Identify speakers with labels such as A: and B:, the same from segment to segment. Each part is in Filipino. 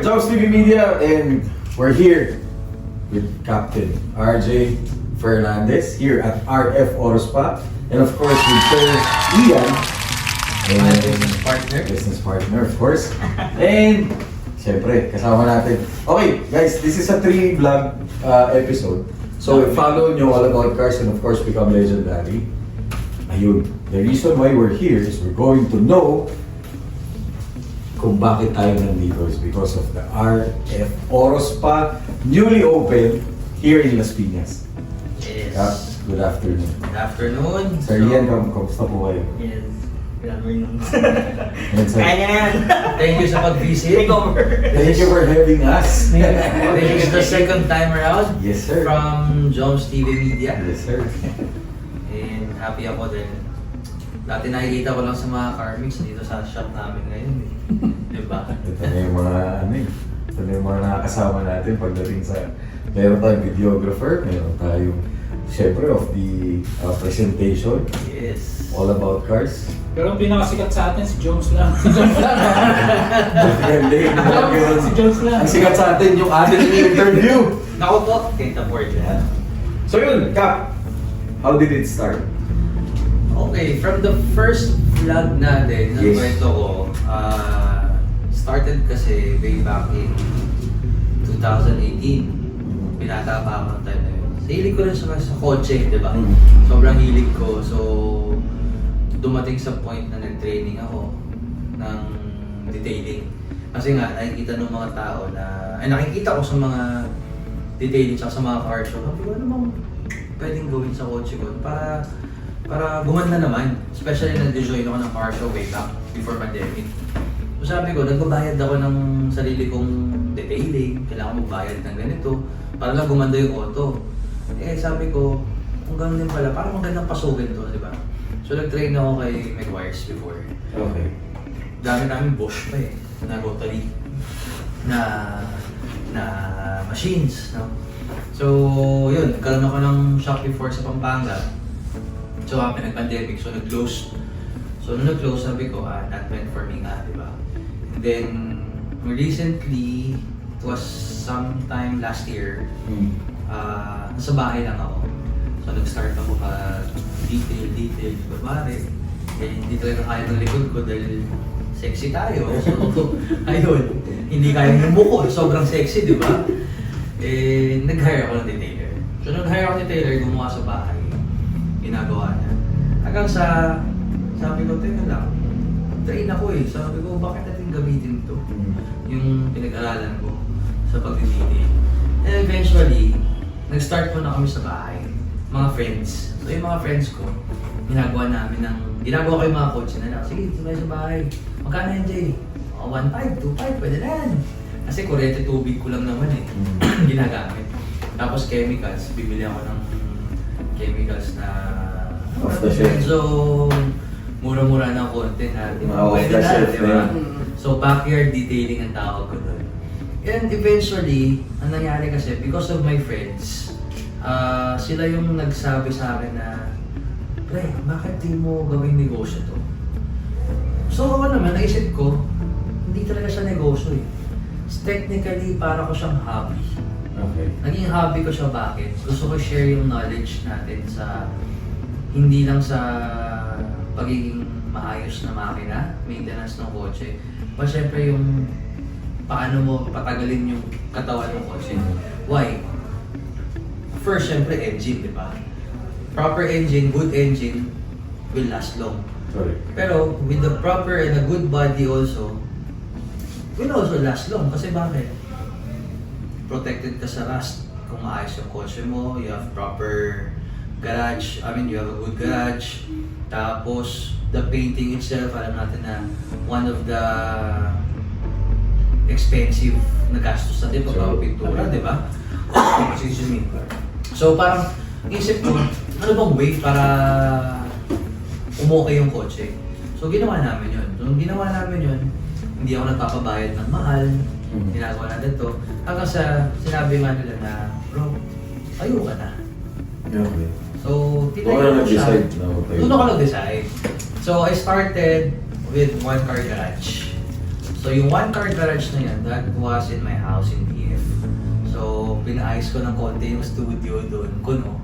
A: Jobs TV Media, and we're here with Captain RJ Fernandez here at RF Orospa, and of course with Sir Ian,
B: My business partner,
A: of course. And syempre, kasama natin. Okay, guys, this is a 3-vlog episode. So follow nyo all about cars and of course become legendary. Ayun, the reason why we're here is we're going to know kung bakit tayo nandito is because of the RF Orospa, newly opened here in Las Piñas.
B: Yes.
A: Good afternoon.
B: Good afternoon.
A: Sir Ian, kamusta po kayo?
C: Yes. Good afternoon.
A: Yan, sir.
C: Kaya yan.
B: Thank you sa pag-visit.
A: Thank you for having us.
B: This is the second time around
A: Yes, sir.
B: from Jones TV Media.
A: Yes, sir.
B: And happy ako din. Dati nakikita ko lang sa mga carmix dito sa shop namin ngayon. Diba?
A: Ito na yung mga ito na yung mga nakakasama natin pagdating sa meron tayong videographer, meron tayong syempre of the presentation,
B: Yes.
A: all about cars.
D: Pero ang pinakasikat sa atin si Jones lang. Si Jones lang. Si Jones lang.
A: Ang sikat sa atin yung ating interview.
B: Naku po, kita po yan.
A: So yun, Cap, how did it start?
B: Okay, from the first vlog natin,
A: Yes.
B: kwento ko, started kasi way back in 2018. Pinata pa ako ng time na yun. Hilig ko rin sa kotse, di ba?
A: Mm.
B: Sobrang hilig ko. So, dumating sa point na nag-training ako ng detailing. Kasi nga, nakikita ng mga tao na, nakikita ko sa mga detailing sa mga car show. Sabi ko, ano bang pwedeng gawin sa kotse ko para gumanda naman. Especially nag-join ako ng car show way back before pandemic. So sabi ko, nagbabayad ako ng sarili kong detailing, kailangan magbayad ng ganito para lang gumanda yung auto. Eh sabi ko, kung gano'n din pala, parang magandang pasukin to, di ba? So nag-train ako kay Megwires before.
A: Okay.
B: Dami namin Bosch pa eh, na rotary, na machines, no? So yun, nagkaroon ako ng shop before sa Pampanga. So after nag-pandemic, so nag-close. So nung nag-close, sabi ko, not meant for me nga, di ba? And then, recently, it was sometime last year, nasa bahay lang ako. So nag-start ako detail, kumari. Eh, hindi talaga kaya ng likod ko dahil sexy tayo. So, ayun, hindi kaya yung buko, sobrang sexy, di ba? Eh, nag-hire ako ng detailer. So nag-hire ako ng detailer, gumawa sa bahay. Ginagawa niya. Hanggang sa, sabi ko, teka lang, train ako eh. Sabi ko, bakit natin gamitin ito? Yung pinag-aralan ko sa pag-detail. And eventually, nag-start po na kami sa bahay. Mga friends. So yung mga friends ko, ginagawa ko yung mga coach na lang. Sige, sabay sa bahay. Magkano yan, Jay? 1.5, 2.5, pwede na yan. Kasi kuryente tubig ko lang naman eh. Ginagamit. Tapos chemicals, bibili ako ng chemicals na
A: Off the shelf.
B: medyo mura-mura ng konti na
A: Off the shelf,
B: di ba?
A: yeah.
B: So backyard detailing ang tawag ko doon. And eventually, ang nangyari kasi, because of my friends, sila yung nagsabi sa akin na, pre, bakit di mo gawing negosyo to? So ako naman, naisip ko, hindi talaga siya negosyo eh. Technically, para ko siyang hobby.
A: Okay.
B: Naging hobby ko siya bakit? Gusto ko share yung knowledge natin sa hindi lang sa pagiging maayos na makina, maintenance ng kotse, pa syempre yung paano mo patagalin yung katawan ng kotse. Why? First, syempre engine, di ba? Proper engine, good engine will last long.
A: Sorry.
B: Pero with the proper and a good body also, will also last long. Kasi bakit? Protected ka sa rust. Kung maayos yung kotse mo, you have proper garage, you have a good garage. Tapos, the painting itself, alam natin na one of the expensive na gastos natin pagpapintura, di ba? Excuse me. So, parang isip ko, ano bang way para umukay yung kotse? So, ginawa namin yun. So, ginawa namin yun, hindi ako nagpapabayad ng mahal. Ginagawa natin to. Hanggang sa sinabi nga nila na, bro, tayo ka na.
A: Okay.
B: So,
A: Doon
B: tinayo ko siya.
A: nag-decide na okay.
B: Doon ako nag-decide. So, I started with one car garage. So yung one-car garage na yan, that was in my house in PF. So pinaayos ko ng konti yung studio doon, kuno,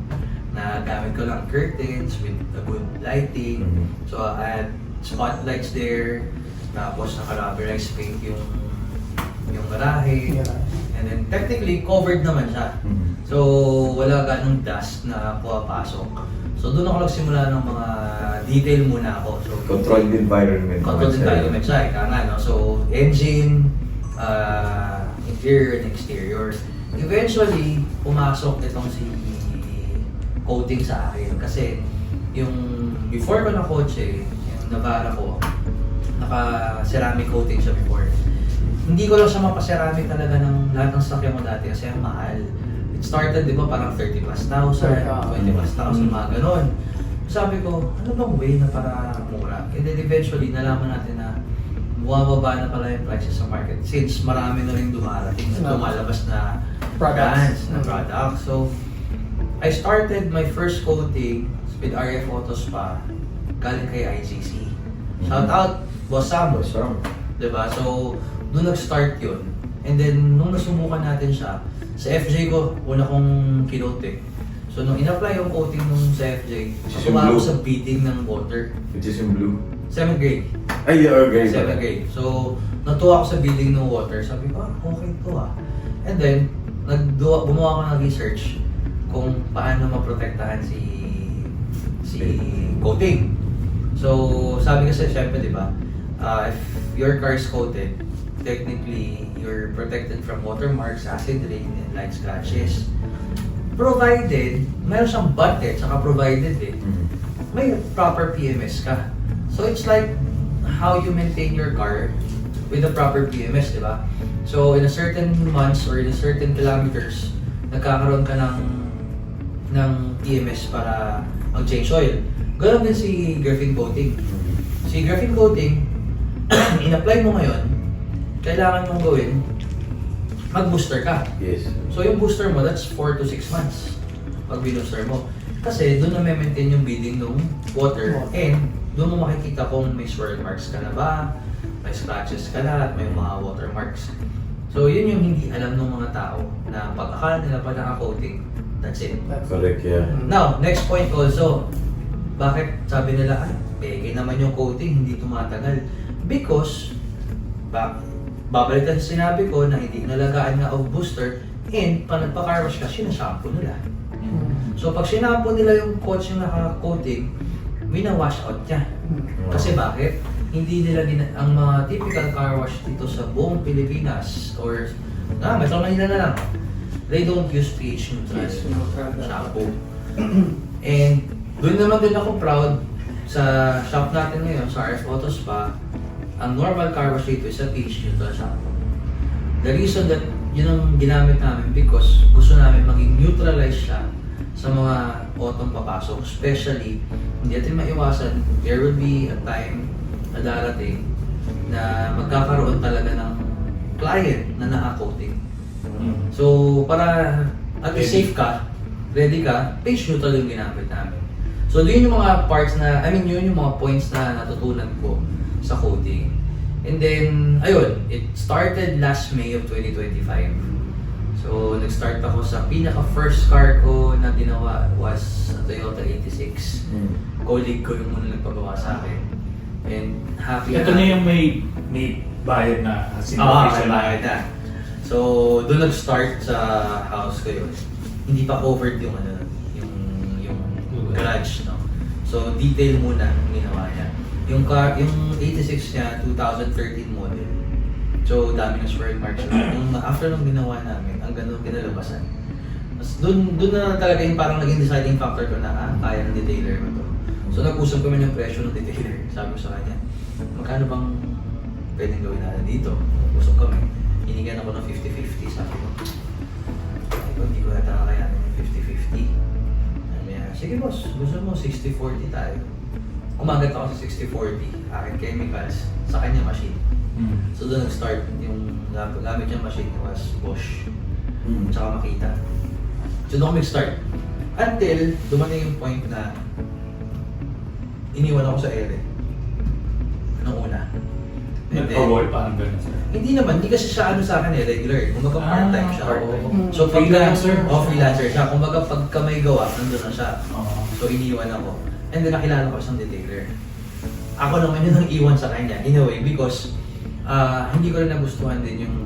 B: na gamit ko lang curtains with a good lighting. So I had spotlights there, tapos naka-rubberized paint yung garahe. And then technically covered naman siya. So wala ganong dust na pumapasok. So doon ako nagsimula ng mga detail muna ako. So
A: Controlled environment.
B: controlled environment siya, ika nga, no? So engine, interior and exterior. Eventually, pumasok itong si coating sa akin. Kasi yung before ko na kotse, yung Navara ko, naka-ceramic coating siya before. Hindi ko lang siya mapaceramic talaga ng lahat ng sakyan mo dati kasi ang mahal. It started, di ba, parang 30 plus thousand, 20 plus thousand, mga ganon. Sabi ko, ano bang way na para mura? And then eventually, nalaman natin na bumababa na pala yung prices sa market since marami na rin dumarating na lumalabas na brands, na products. So, I started my first coating with RF Auto Spa galing kay IGC. Shout out, Boss Sam. Diba? So, doon nag-start yun. And then, nung nasubukan natin siya, sa FJ ko, una kong kinote. So, nung in-apply yung coating nung sa FJ, sumama ko sa beading ng water.
A: Which is in blue.
B: 7th grade.
A: Ay, you're grade.
B: 7th grade. So, natuwa ako sa beading ng water. Sabi ko, okay to And then, gumawa ko ng research kung paano maprotektahan si coating. So, sabi kasi, syempre, di ba, if your car is coated, technically, you're protected from watermarks, acid rain, and light scratches. Provided, meron siyang but saka provided may proper PMS ka. So, it's like how you maintain your car with the proper PMS, di ba? So, in a certain months or in a certain kilometers, nagkakaroon ka ng PMS para mag-change oil. Ganon din si graphene coating. Si graphene coating, in-apply mo ngayon, kailangan mong gawin, mag-booster ka.
A: Yes.
B: So yung booster mo, that's 4 to 6 months pag binooster mo. Kasi doon na maintain yung beading ng water and doon mo makikita kung may swirl marks ka na ba, may scratches ka na at may mga watermarks. So yun yung hindi alam ng mga tao na pag akala nila pa naka-coating, that's it.
A: Correct, yeah.
B: Now, next point also, bakit sabi nila, ay, peke naman yung coating, hindi tumatagal? Because, babalik sa sinabi ko na hindi nalagaan nga of booster and pag nagpa-car wash ka, sinashampoo nila. So pag sinampo nila yung coach yung naka-coating, wina-wash out niya. Kasi bakit? Hindi nila ang mga typical car wash dito sa buong Pilipinas or Metro Manila na lang, they don't use pH neutral shampoo. And doon naman din ako proud sa shop natin ngayon, sa RF Auto Spa, ang normal car wash dito is a pH neutral shampoo. The reason that yun ang ginamit namin because gusto namin maging neutralize siya sa mga otong papasok. Especially, hindi natin maiwasan, there will be a time na darating na magkakaroon talaga ng client na naka-coating. So, para at least safe ka, ready ka, pH neutral yung ginamit namin. So, yun yung mga parts na, yun yung mga points na natutunan ko sa coating. And then, ayun, it started last May of 2025. So, nag-start ako sa pinaka-first car ko na ginawa was a Toyota 86. Colleague ko yung muna nagpagawa sa akin. And happy
D: Ito na yung may bayad na
B: bayad na. So, doon nag-start sa house ko yun. Hindi pa covered yung yung garage, no? So, detail muna ang ginawa niya. Yung 86 niya, 2013 model. So, dami ng swirl marks. After nung ginawa namin, ang ganun kinalabasan. Mas doon na talaga yung parang naging deciding factor ko na, kaya ng detailer mo to. So, nag-usap kami ng presyo ng detailer. Sabi ko sa kanya, magkano bang pwedeng gawin natin dito? Nag-usap kami. Hinigyan ako ng 50-50. Sabi ko, hindi ko nata kaya ng 50-50. Sige boss, gusto mo 60-40 tayo. Umagat ako sa 60-40, akin chemicals, sa kanya machine. So doon nag-start yung gamit niyang machine was Bosch, tsaka Makita. So doon kami nag-start. Until dumating yung point na iniwan ako sa ere. Nung una.
D: Nag-award, parang gano'n sir.
B: Hindi naman, hindi kasi siya ano sa akin regular. Kumbaga part-time siya.
D: part-time.
B: So pag
D: Freelancer?
B: freelancer siya. Kumbaga pagka may gawa, nandun na siya.
D: Oo.
B: So iniwan ako. And then nakilala ko isang detailer. Ako naman yun ang iwan sa kanya, in a way, because hindi ko rin nagustuhan din yung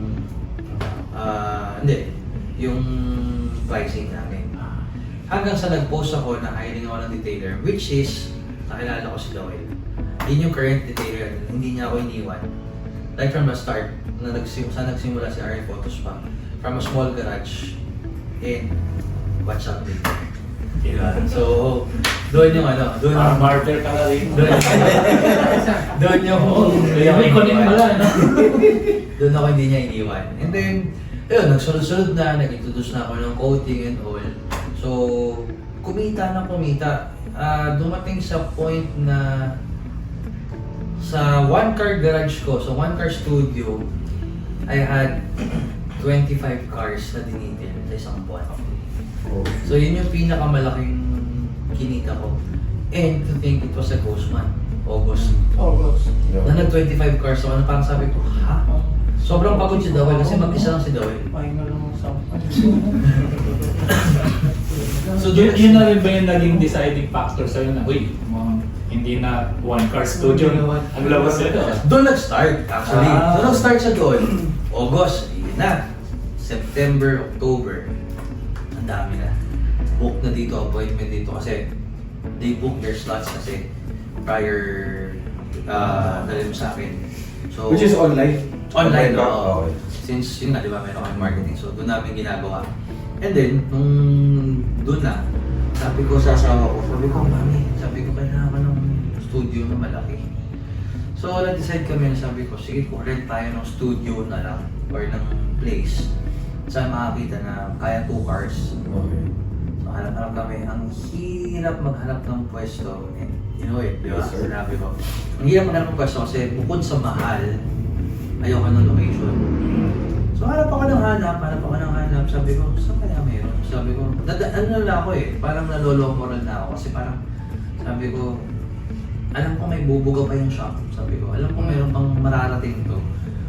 B: yung pricing namin. Hanggang sa nag-post ako na hiring ako ng detailer, which is, nakilala ko si Joel. Yun yung current detailer, hindi niya ako iniwan. Like from the start, saan nagsimula si RF Photos pa, from a small garage, and watch out din. Diba? So, doon yung ano, doon
D: Parang martyr ka na rin.
B: doon yung
D: May kunin mo lang, no?
B: doon ako hindi niya iniwan. And then, yun, nagsunod-sunod na, nag-introduce na ako ng coating and all. So, kumita na kumita. Dumating sa point na sa one-car garage ko, so one-car studio, I had 25 cars na dinitil sa isang buwan.
A: Oh.
B: So yun yung pinakamalaking kinita ko. And to think it was a ghost month, August.
A: Yeah.
B: Na nag-25 cars ako, na parang sabi ko, ha? Sobrang pagod si Dawel kasi mag-isa lang si Dawel. So
D: Yun na rin ba yung naging deciding factor sa'yo na, uy, hindi na one-car studio ang labas nito.
B: doon nag-start actually.
D: Ah.
B: Doon nag-start siya doon. August, yun na. September, October. Ang dami na. Book na dito, appointment dito kasi they book their slots kasi prior nalim sa akin. So,
A: Which is online?
B: online,
A: ba?
B: oo.
A: Okay.
B: Since yun nga, di ba, meron kami marketing. So, doon namin ginagawa. And then, nung doon na, sabi ko sa asawa ko, sabi ko, kailangan ng studio na malaki. So, nag-decide kami na sabi ko, sige, rent tayo ng studio na lang or ng place. Saan makakita na kaya 2 cars.
A: Okay.
B: So, hanap-hanap kami. Ang hirap maghanap ng pwesto. And you know it, di ba?
A: Yes, sir.
B: Sinabi ko. Ang hirap maghanap ng pwesto kasi bukod sa mahal, ayoko ng location. So, hanap ako ng hanap. Sabi ko, saan kaya meron? Sabi ko, ano na ako eh, parang nalolokoran na ako kasi parang, sabi ko, alam ko may bubuga pa yung shop. Sabi ko, alam ko mayroon pang mararating to.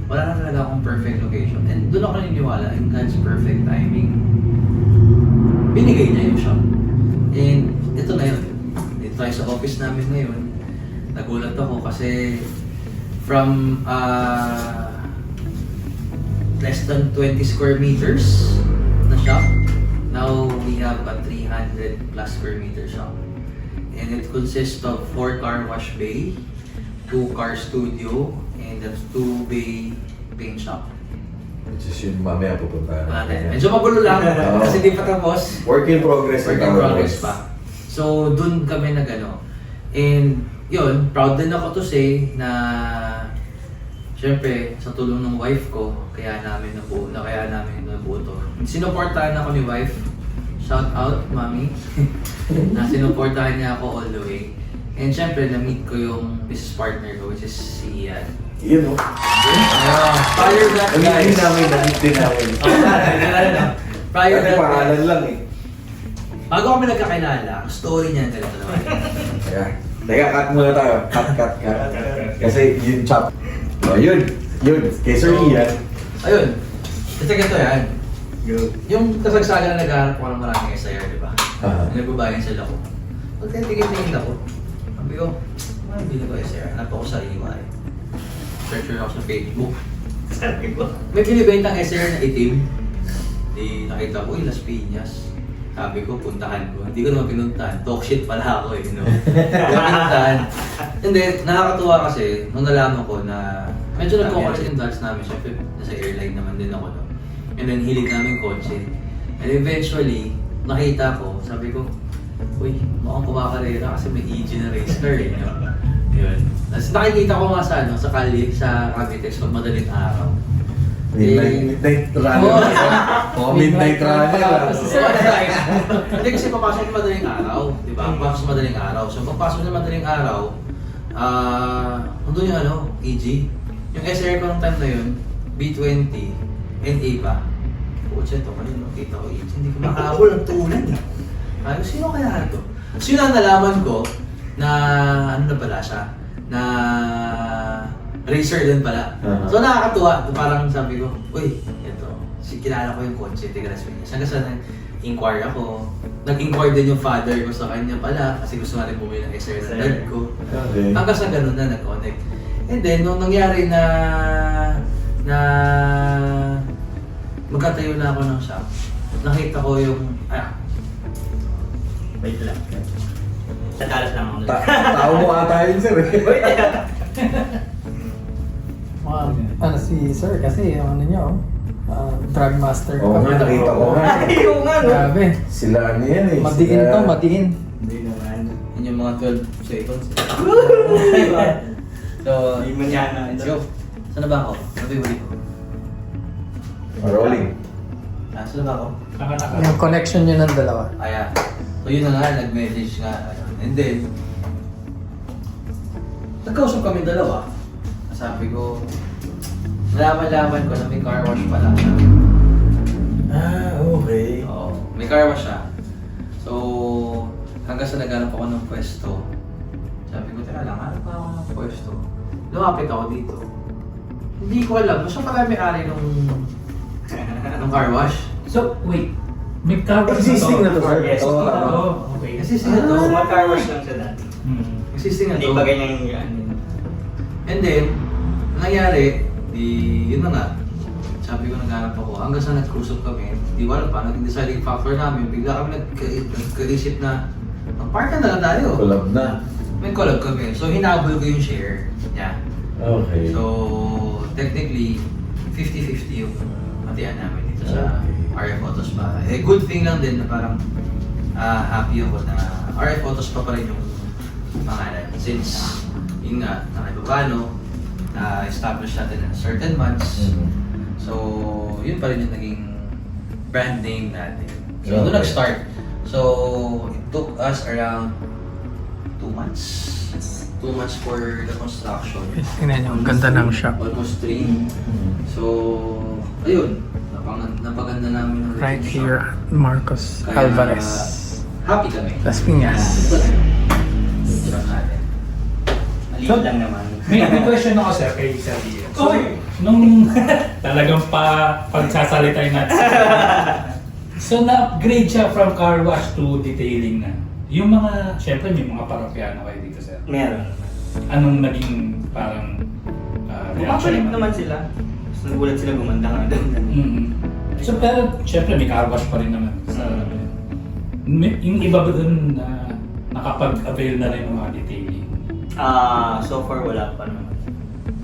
B: Wala na talaga akong perfect location. And doon ako naniniwala in God's perfect timing. Binigay niya yung shop. And ito na yun. Dito tayo sa office namin ngayon. Nagulat ako kasi from less than 20 square meters na shop, now we have a 300 plus square meter shop. And it consists of 4 car wash bay, 2 car studio, and a 2 bay paint shop.
A: Which is yun, mamaya pupunta
B: Natin. Medyo magulo lang
A: Oo.
B: kasi di pa tapos.
A: Work in progress.
B: Work in progress pa. So, dun kami nag-ano. And, yun, proud din ako to say na syempre, sa tulong ng wife ko, kaya namin nabuo to. Sinuportahan ako ni wife. Shout out, mami. Na sinuportahan niya ako all the way. And syempre, na-meet ko yung business partner ko, which is si Ian.
A: Yun o.
B: Prior that, guys.
A: Namit din namin.
B: Prior
A: Kasi
B: that,
A: pangalan
B: guys.
A: lang eh.
B: Bago kami nagkakilala, ang story niya ganito naman.
A: Teka, cut muna tayo. Cut. Kasi yung chop. Oh, yun. Kay Sir Ian.
B: Ayun. Kasi ganito yan. Yung kasagsagan na naghahanap ko ng maraming SIR, di ba? Nagbabayan sila ko. Pagtitigil-tigil ako. Sabi ko, bili ko SIR. Hanap ako sa EY. Search ako sa Facebook. Sabi ko, may binibentang SIR na itim. Di nakita ko, Las Piñas. Sabi ko, puntahan ko. Hindi ko naman pinuntahan. Talk shit pala ako eh, you know. Hindi ko pinuntahan. And then, nakakatuwa kasi, nung nalaman ko na medyo nagko-consult namin. Siyempre, nasa airline naman din ako. No? And then, hilig namin kotse. And eventually, nakita ko, sabi ko, uy, mukhang kumakarera kasi may EG na race car eh. Yun. Tapos nakikita ko nga sa Cali, sa Cavitex, pag madaling araw.
A: Midnight runner. Oh, midnight runner.
B: Hindi kasi papasok ng madaling araw, di ba? Papasok sa madaling araw. So pagpasok ng madaling araw, nandun yung EG. Yung SR ko ng time na yun, B20, NA pa. Kutsa ito, kanina nakita ko EG. Hindi ko makahabol ang tulan. Ano, sino kaya ito? So yun ang nalaman ko na, ano na pala siya, na racer din pala.
A: Uh-huh.
B: So nakakatuwa, parang sabi ko, uy, ito, kilala ko yung kotse, Tiga Las Piñas. Hanggang sa nag-inquire ako. Nag-inquire din yung father ko sa kanya pala kasi gusto natin bumili ng SR na dad ko.
A: Okay.
B: Hanggang sa ganun na nag-connect. And then, nung nangyari na magkatayo na ako ng shop, nakita ko yung,
C: Wait lang. Sa talas lang ako.
A: Tao mo ata yun, sir.
C: Wait lang.
E: Ano si Sir kasi yung ano niya, drug master.
A: Oo nga, nakita ko nga.
C: Ayaw nga, no?
E: Grabe.
A: Sila ano yan eh.
E: Madiin
A: sila-
E: to, madiin.
C: Hindi naman.
B: yun yung mga 12 seconds.
C: Diba?
B: So,
C: Hindi mo niya na.
B: let's go. Saan na ba ako? Sabi huli ko.
A: Rolling.
B: Saan na ba ako?
E: Yung connection nyo ng dalawa.
B: Kaya, so yun na nga, nag-message nga. And then, nagkausap kami dalawa. Sabi ko, nalaman-laman ko na may car wash pala siya.
A: Okay.
B: Oo, may car wash siya. So, hanggang sa naghanap ako ng pwesto, sabi ko, teka lang, hanap pa ako ng pwesto. Lumapit ako dito. Hindi ko alam, basta pala may-ari nung car wash.
D: So, wait. May car wash
A: Existing na to, sir.
C: Yes.
A: Oo, tama.
D: Oo, okay.
B: Existing na to.
C: Mga car wash lang siya dati.
B: Existing na
C: Hindi
B: to.
C: pa ganyan yung ano.
B: And then, nangyari, yun na nga. Sabi ko naghanap ako. Hanggang sa nag-cruise up kami, di ko alam pa, naging deciding factor namin. Bigla kami nagkaisip na, mag-partner na lang tayo.
A: Collab na.
B: May collab kami. So, hinabol ko yung share niya.
A: Okay.
B: So, technically, 50-50 yung hatian namin dito sa RF Autos pa. Eh, good thing lang din na parang happy ako na RF Autos pa rin yung pangalan. Since, yun nga, nakibabano, na-establish natin in certain months.
A: Mhm.
B: So, yun pa rin yung naging brand name natin. So,
A: Okay.
B: doon nag-start. So, it took us around 2 months. 2 months for the construction.
E: Tingnan nyo, ang ganda ng shop.
B: Almost 3. So, ayun. Napaganda namin ang
E: Right
B: shop.
E: here at Marcos
B: Kaya,
E: Alvarez.
B: Happy kami.
E: Las Piñas.
B: Yung shop natin.
C: Maliit lang naman.
D: May question ako sir kay Sir Ian. So,
C: Oy!
D: nung talagang pagsasalitay natin. So, na-upgrade siya from car wash to detailing na. Yung mga, syempre may mga parokyano kayo dito sir.
C: Meron.
D: Anong naging parang
C: Bumabalik naman sila. Tapos nagulat sila gumanda nga doon.
D: Mm. So, pero syempre may car wash pa rin naman. Sa, yung iba ba dun na nakapag-avail na rin ng mga detailing?
C: So far wala pa naman.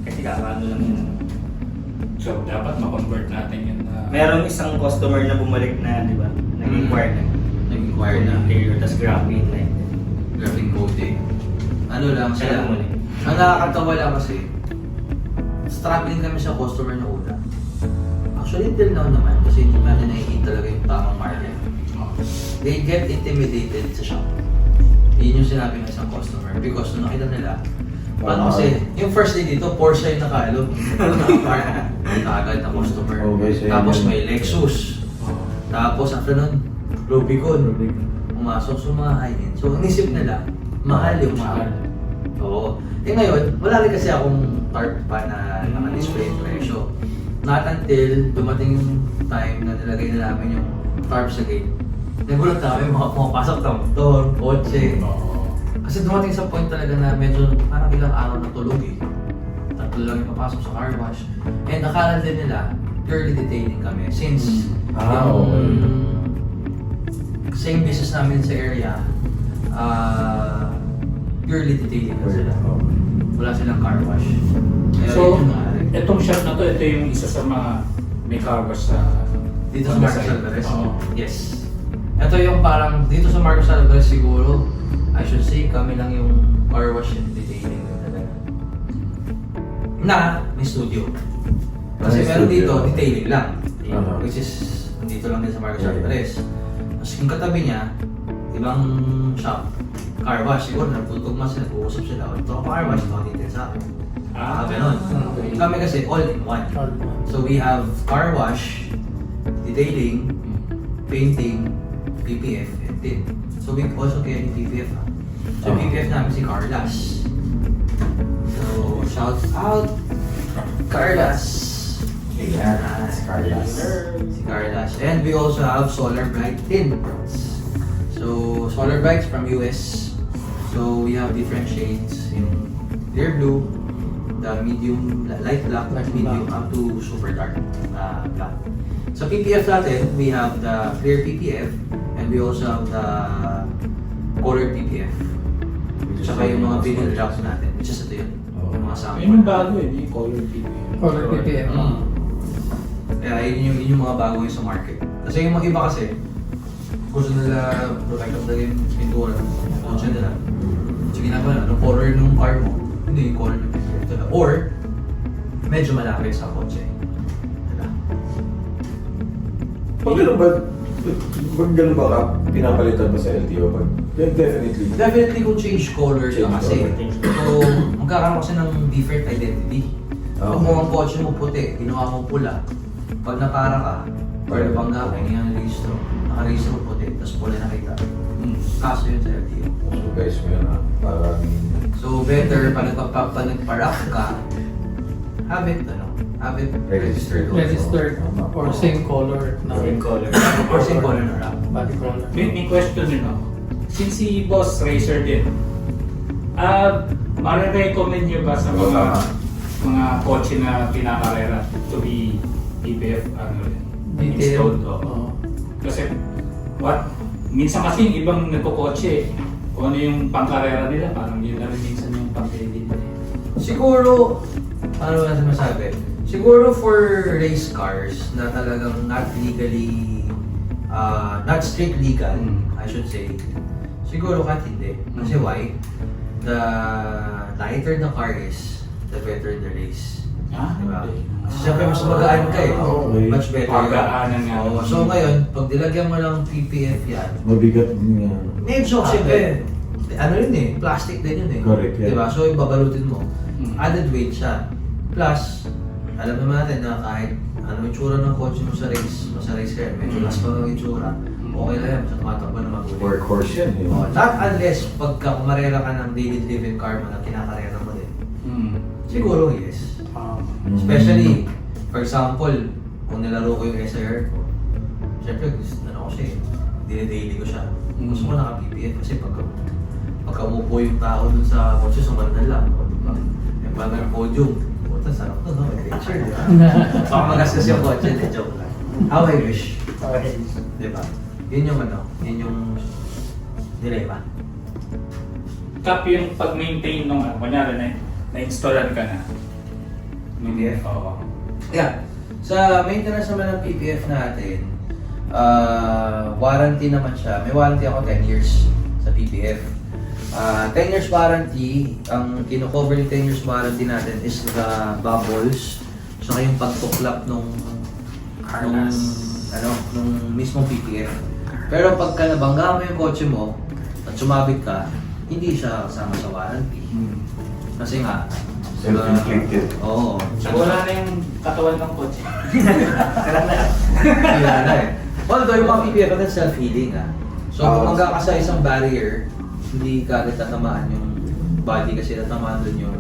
C: Kasi kakaano lang yun.
D: So, dapat ma-convert natin yun na...
C: Meron isang customer na bumalik na, di ba? Nag-inquire na.
B: Nag-inquire na.
C: Interior, tapos graphite like that.
B: Graphic coating. Ano lang
C: Kaya
B: sila.
C: bumalik.
B: Ang nakakatawa lang kasi, struggling kami sa customer na una. Actually, until now naman, kasi hindi natin nakikita talaga yung tamang market. They get intimidated sa shop. Yun yung sinabi ng isang customer because nung nakita nila, paano kasi, yung first day dito, Porsche yung nakaalog. Nakagad na customer.
A: Okay, so
B: Tapos
A: yun.
B: may Lexus. Tapos after nun, Rubicon. Pumasok sa mga high-end. So, inisip nila, mahal yung shop. Oo. Eh ngayon, wala rin kasi akong tarp pa na naka-display yung presyo. Not until dumating yung time na nilagay na namin yung tarp sa gate. Nagulat na kami mga pumapasok na motor, kotse. Kasi dumating sa point talaga na medyo parang ilang araw na tulog eh. Tatlo lang yung papasok sa car wash. And akala din nila, purely detailing kami. Since same business namin sa area, purely detailing na sila. Wala silang car wash. Kaya
D: So,
B: yun yung nangyari.
D: itong shop na to, ito yung isa sa mga may car wash sa...
B: Dito sa
D: on the
B: Marcos
D: side.
B: Alvarez?
D: Oo.
B: Yes. Ito yung parang, dito sa Marcos Alvarez siguro, I should say, kami lang yung car wash and detailing na talaga. Na, may studio. Kasi
A: May
B: meron
A: studio.
B: dito, detailing lang.
A: Aha.
B: Which is, dito lang din sa Marcos
A: Okay.
B: Alvarez. Tapos yung katabi niya, ibang shop, car wash. Siguro, nagtutugma sila, nag-uusap sila. O, ito pa car wash, ito detail sa akin. Ganun.
D: okay.
B: Kami kasi all in one. So we have car wash, detailing, painting, PPF, and tint. So we also carry PPF. So PPF namin si Carlas. So shout out Carlas.
A: Ayan, si Carlas.
B: Si Carlas. And we also have Solar Bright tints. So, Solar Brights from US. So, we have different shades. Yung clear blue, the medium, light black,
E: Light
B: medium
E: black.
B: up to super dark black. Sa PPF natin, we have the clear PPF and we also have the colored PPF. Tsaka yung mga vinyl drops natin, which is ito yun. Yung mga sample.
D: Yun yung bago yung color PPF.
E: Color PPF.
B: Kaya yun yung mga bago yun sa market. Kasi yung mga iba kasi, gusto nila protect of the pintura ng kotse nila. So ginagawa na, yung color ng car mo, hindi yung color ng PPF nila. Or, medyo malapit sa kotse. Diba?
A: Pag gano'n ba ka, pinapalitan ba sa LTO? Definitely.
B: Definitely kung change color ka
A: Change
B: kasi.
A: color.
B: So, magkakaroon kasi ng different identity. Pag
A: Okay.
B: mo ang kotse mo puti, ginawa mo pula, pag napara ka, or nabangga ka, hindi ka na-registro, naka-registro mo puti, tapos pula nakita. Kaso yun sa LTO.
A: So guys, may parang...
B: So, better pag nagparak ka, have it
A: Registered.
E: Registered
A: Tama.
E: or same color na
C: Same color.
B: Or same color na wrap.
E: body color.
D: May question din ako. Since si Boss Racer din, marirecommend nyo ba sa mga kotse na pinakarera to be PPF
E: Detail.
D: installed?
E: Oo.
D: Kasi minsan kasi yung ibang nagkukotse, kung ano yung pangkarera nila, parang yun na rin minsan yung pang-edit.
B: Siguro, ano ba masabi? Siguro for race cars na talagang not legally, not strict legal, I should say. Siguro kahit hindi. Kasi why? The lighter the car is, the better the race. Diba? Kasi syempre mas magaan ka eh.
A: Okay.
B: Much better.
D: Pagaanan nga.
B: Oo. So ngayon, pag dilagyan mo lang PPF yan,
A: Mabigat niya.
B: medyo syempre, ano yun eh, plastic din yun eh.
A: Correct, yeah.
B: Diba? So ibabalutin mo.
D: Mm.
B: Added weight siya. Plus, alam naman natin na kahit ano yung tsura ng kotse mo sa race car, medyo last pa ng itsura, okay lang yan, basta tumatakbo na magulit.
A: Workhorse yan eh.
B: Not unless pagka kumarera ka ng daily driven car mo na kinakarera mo din. Siguro yes. Especially, for example, kung nilaro ko yung SIR ko, syempre gusto na ako siya eh. Dine-daily ko siya. Gusto ko naka-PPF kasi pagka umupo yung tao dun sa kotse, sumandan lang. O, diba? Yung pag podium, puta, sarap to, no? May picture, di ba? Baka magastos yung kotse, di joke lang. How I wish. Di ba? Yun yung ano, yun yung dilemma.
D: Kap yung pag-maintain nung kunyari na-installan ka na.
B: PPF?
D: Oo.
B: Yeah. Sa maintenance naman ng PPF natin, warranty naman siya. May warranty ako 10 years sa PPF. 10 years warranty, ang kino-cover yung 10 years warranty natin is the bubbles, saka yung pagtuklap nung mismong PPF. Pero pagka nabangga mo yung kotse mo at sumabit ka, hindi siya kasama sa warranty. Kasi nga,
A: Self-inflicted.
B: oo.
D: So wala na yung katawan ng kotse.
B: Wala na eh. Although yung mga PPF natin self-healing ah. So kung magka ka sa isang barrier, hindi ka agad tatamaan yung body kasi tatamaan dun yung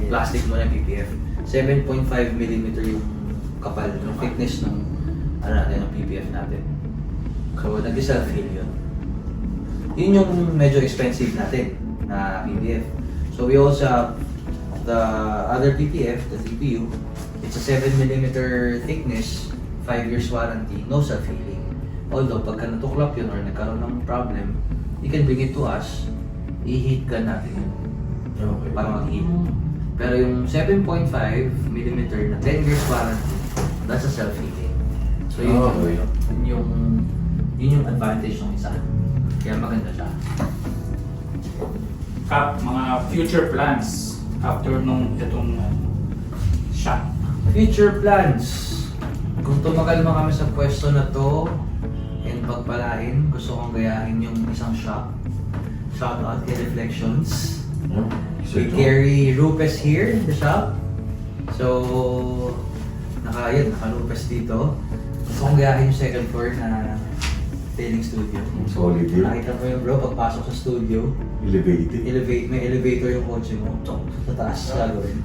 B: plastic mo ng PPF. 7.5mm yung kapal, yung thickness ng ng PPF natin. So nag-self-heal yun. Yun yung medyo expensive natin na PPF. So we also have the other PPF, the CPU. It's a 7mm thickness, 5 years warranty, no self-healing. Although, pagka natuklap yun or nagkaroon ng problem, you can bring it to us, i-heat gun natin yun.
A: Okay.
B: Para mag-heat. Pero yung 7.5mm na 10 years warranty, that's a self-healing. So
A: Okay.
B: yun yung advantage ng isa. Kaya maganda siya.
D: Kap, mga future plans after nung itong shop.
B: Future plans. Kung tumagal kami sa pwesto na to and pagpalain, gusto kong gayahin yung isang shop. Shout out kay Reflections. We carry Rupes here in the shop. So, naka-Rupes dito. Gusto kong gayahin yung second floor na tailing studio.
A: Solid yun.
B: Nakita mo yung bro, pagpasok sa studio,
A: Elevated.
B: may elevator yung kotse mo. Tsok, sa taas gagawin.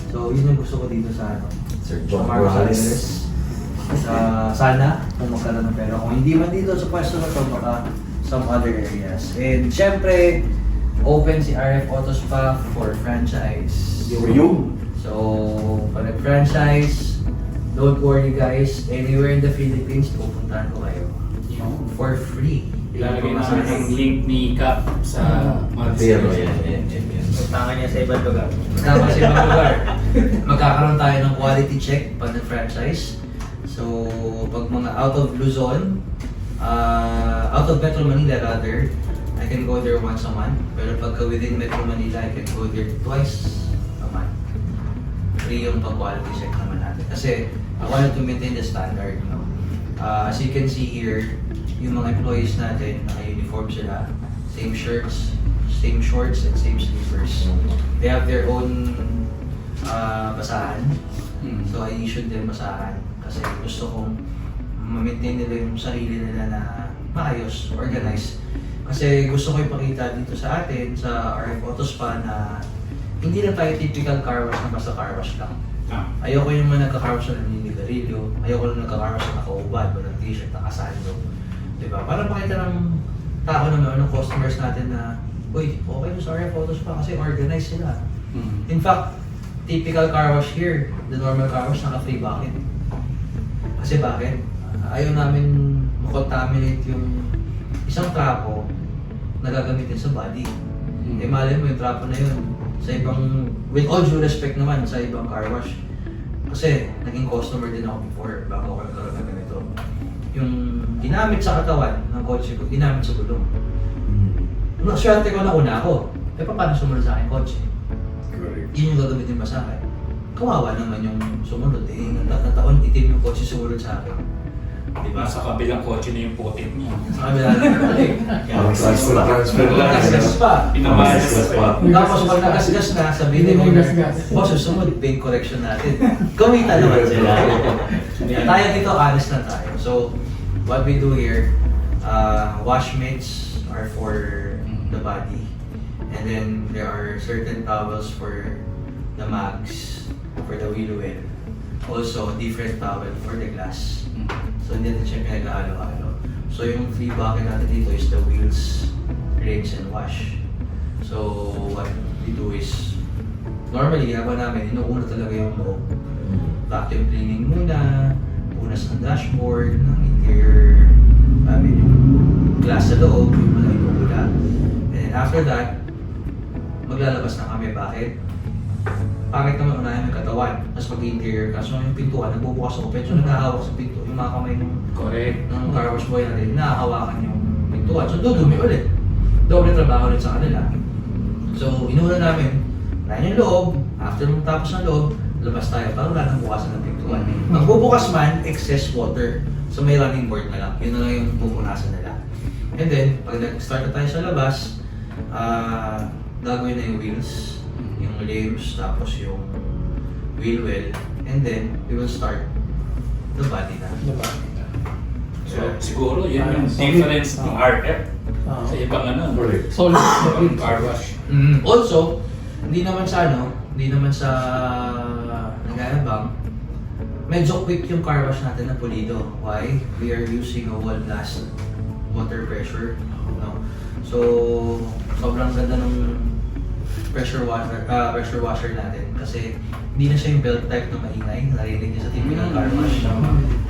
B: So, yun yung gusto ko dito sa ano.
A: Sir
B: Sa
A: John
B: Marcos
A: Morales.
B: Alvarez. Sana, kung magkaroon ng pera. Kung hindi man dito sa pwesto na to, baka some other areas. And syempre, open si RF Auto Spa for franchise.
A: Yung.
B: So, pag nag-franchise, don't worry guys, anywhere in the Philippines, pupuntahan ko kayo.
D: Yung
B: For free.
D: ilalagay namin ang link ni Cap sa mga
A: Pero,
D: description.
A: yan.
C: Utangan niya sa ibang lugar.
B: Tama sa ibang lugar. Magkakaroon tayo ng quality check pag nag-franchise. So, pag mga out of Luzon, out of Metro Manila rather, I can go there once a month. Pero pagka within Metro Manila, I can go there twice a month. Free yung pag-quality check naman natin. Kasi I wanted to maintain the standard. No? As you can see here, yung mga employees natin, naka-uniform sila. Same shirts, same shorts, and same slippers. They have their own basahan. So I issued them basahan kasi gusto kong ma-maintain nila yung sarili nila na maayos, organized. Kasi gusto ko ipakita dito sa atin, sa RF Auto Spa na hindi lang tayo typical car wash na basta car wash lang. Ayoko yung mga nagka-car wash na naninigarilyo, ayoko yung nagka-car wash na nakaubad o ng t-shirt, nakasando. Diba? Para makita ng tao naman, ng customers natin na uy, okay yung sa RF Auto Spa kasi organized sila. In fact, typical car wash here, the normal car wash, naka-free bucket. Kasi bakit? Ayaw namin makontaminate yung isang trapo na gagamitin sa body. Eh malay mo yung trapo na yun sa ibang, with all due respect naman sa ibang car wash. Kasi naging customer din ako before bago ako nagkaroon ng ganito. Yung ginamit sa katawan ng kotse ko, ginamit sa gulong. Swerte ko na una ako. Eh paano sumunod sa akin kotse?
A: Correct.
B: Yun yung gagamitin ba sa akin? Kawawa naman yung sumunod eh. Nagkataon itim yung kotse sumunod sa akin. Diba?
D: Sa kabilang kotse na yung putik niya.
B: Sa kabila na balik.
A: Parang transfer lang.
B: Nagasgas pa.
D: Pinamalas
A: pa.
B: Tapos pag nagasgas na, sabihin mo, boss, susunod, paint correction natin. Kumita naman sila. Tayo dito, honest na tayo. So, what we do here, wash mitts are for the body. And then, there are certain towels for the mags, for the wheel well. Also, different towel for the glass. So, hindi natin siya pinag-ahalo-halo. So, yung free bucket natin dito is the wheels, rinse, and wash. So, what we do is, normally, habang namin, inuuna talaga yung loob. Vacuum cleaning muna, punas ng dashboard, ng interior, yung glass sa loob, yung mga inuuna. And then after that, maglalabas na kami. Bakit? Pangit naman unahin yung katawan, tapos mag-interior ka. So yung pintuan, nagbubukas ako, so nagkahawak sa pinto. Yung mga kamay
D: Correct.
B: ng car wash boy natin, nakahawakan yung pintuan. So dudumi ulit. Doble trabaho ulit sa kanila. So inuna namin, unahin yung loob, after mong tapos ng loob, labas tayo para wala nang bukasan ng pintuan. Ang bubukas man, excess water. So may running board na lang. Yun na lang yung pupunasan nila. And then, pag nag-start na tayo sa labas, gagawin na yung wheels, yung limbs, tapos yung wheel well, and then we will start the body na.
D: So, siguro yun yung difference ng RF sa ibang
A: Correct.
E: Solid.
D: car wash.
B: Also, hindi naman sa nagayabang, medyo quick yung car wash natin na pulido. Why? We are using a wall blast water pressure. No? So, sobrang ganda ng pressure washer natin kasi hindi na siya yung belt type na maingay, narinig niya sa typical car wash.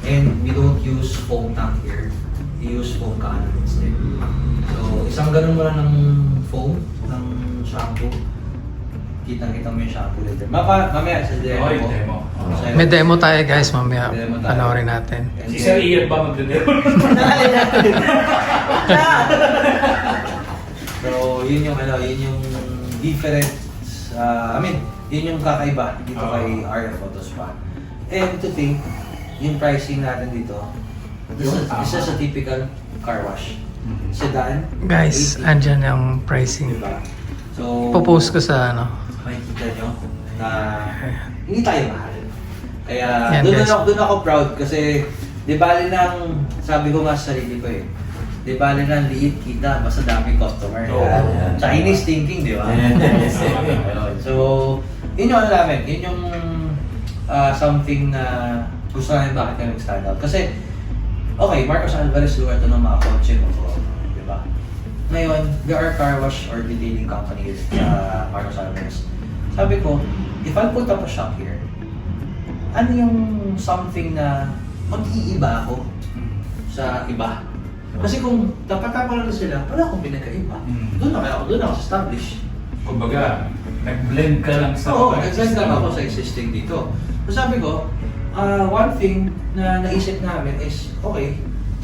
B: And we don't use foam tank here. We use foam cannon instead. So, isang ganun mo lang ng foam, ng shampoo. Kitang-kita mo yung shampoo later. Mamaya sa demo
D: Okay,
B: ko.
D: demo.
B: Sa'yo.
E: May demo tayo guys, mamaya.
B: Demo tayo.
E: Panoorin natin.
B: And
D: Si
B: then-
D: Sir Ian ba magdademo?
B: So, yun yung difference, yun yung kakaiba dito kay RF Auto Spa. And to think, yung pricing natin dito, this is a typical car wash. Sedan,
E: Guys,
B: 80,
E: andyan yung pricing.
B: diba? So,
E: Ipopost ko sa ano.
B: makikita nyo na hindi tayo mahal. Kaya
E: Yan, guys.
B: doon ako proud kasi di bali nang, sabi ko nga sa sarili ko di bali nang liit kita basta dami customer.
D: Oo.
B: Chinese thinking, di ba?
A: Yes.
B: Ayun. So, yun yung ano namin, yun yung something na gusto namin bakit kami nag-stand out. Kasi, okay, Marcos Alvarez lugar ito ng mga kotse mo, di ba? Ngayon, we are car wash or detailing company with Marcos Alvarez. Sabi ko, if I'll put up a shop here, ano yung something na mag-iiba ako sa iba? Kasi kung napatapal na sila, wala akong pinagkaiba. Doon ako establish.
D: Kumbaga, nag-blend ka lang sa
B: Oo, nag-blend lang ako sa existing dito. So sabi ko, one thing na naisip namin is, okay,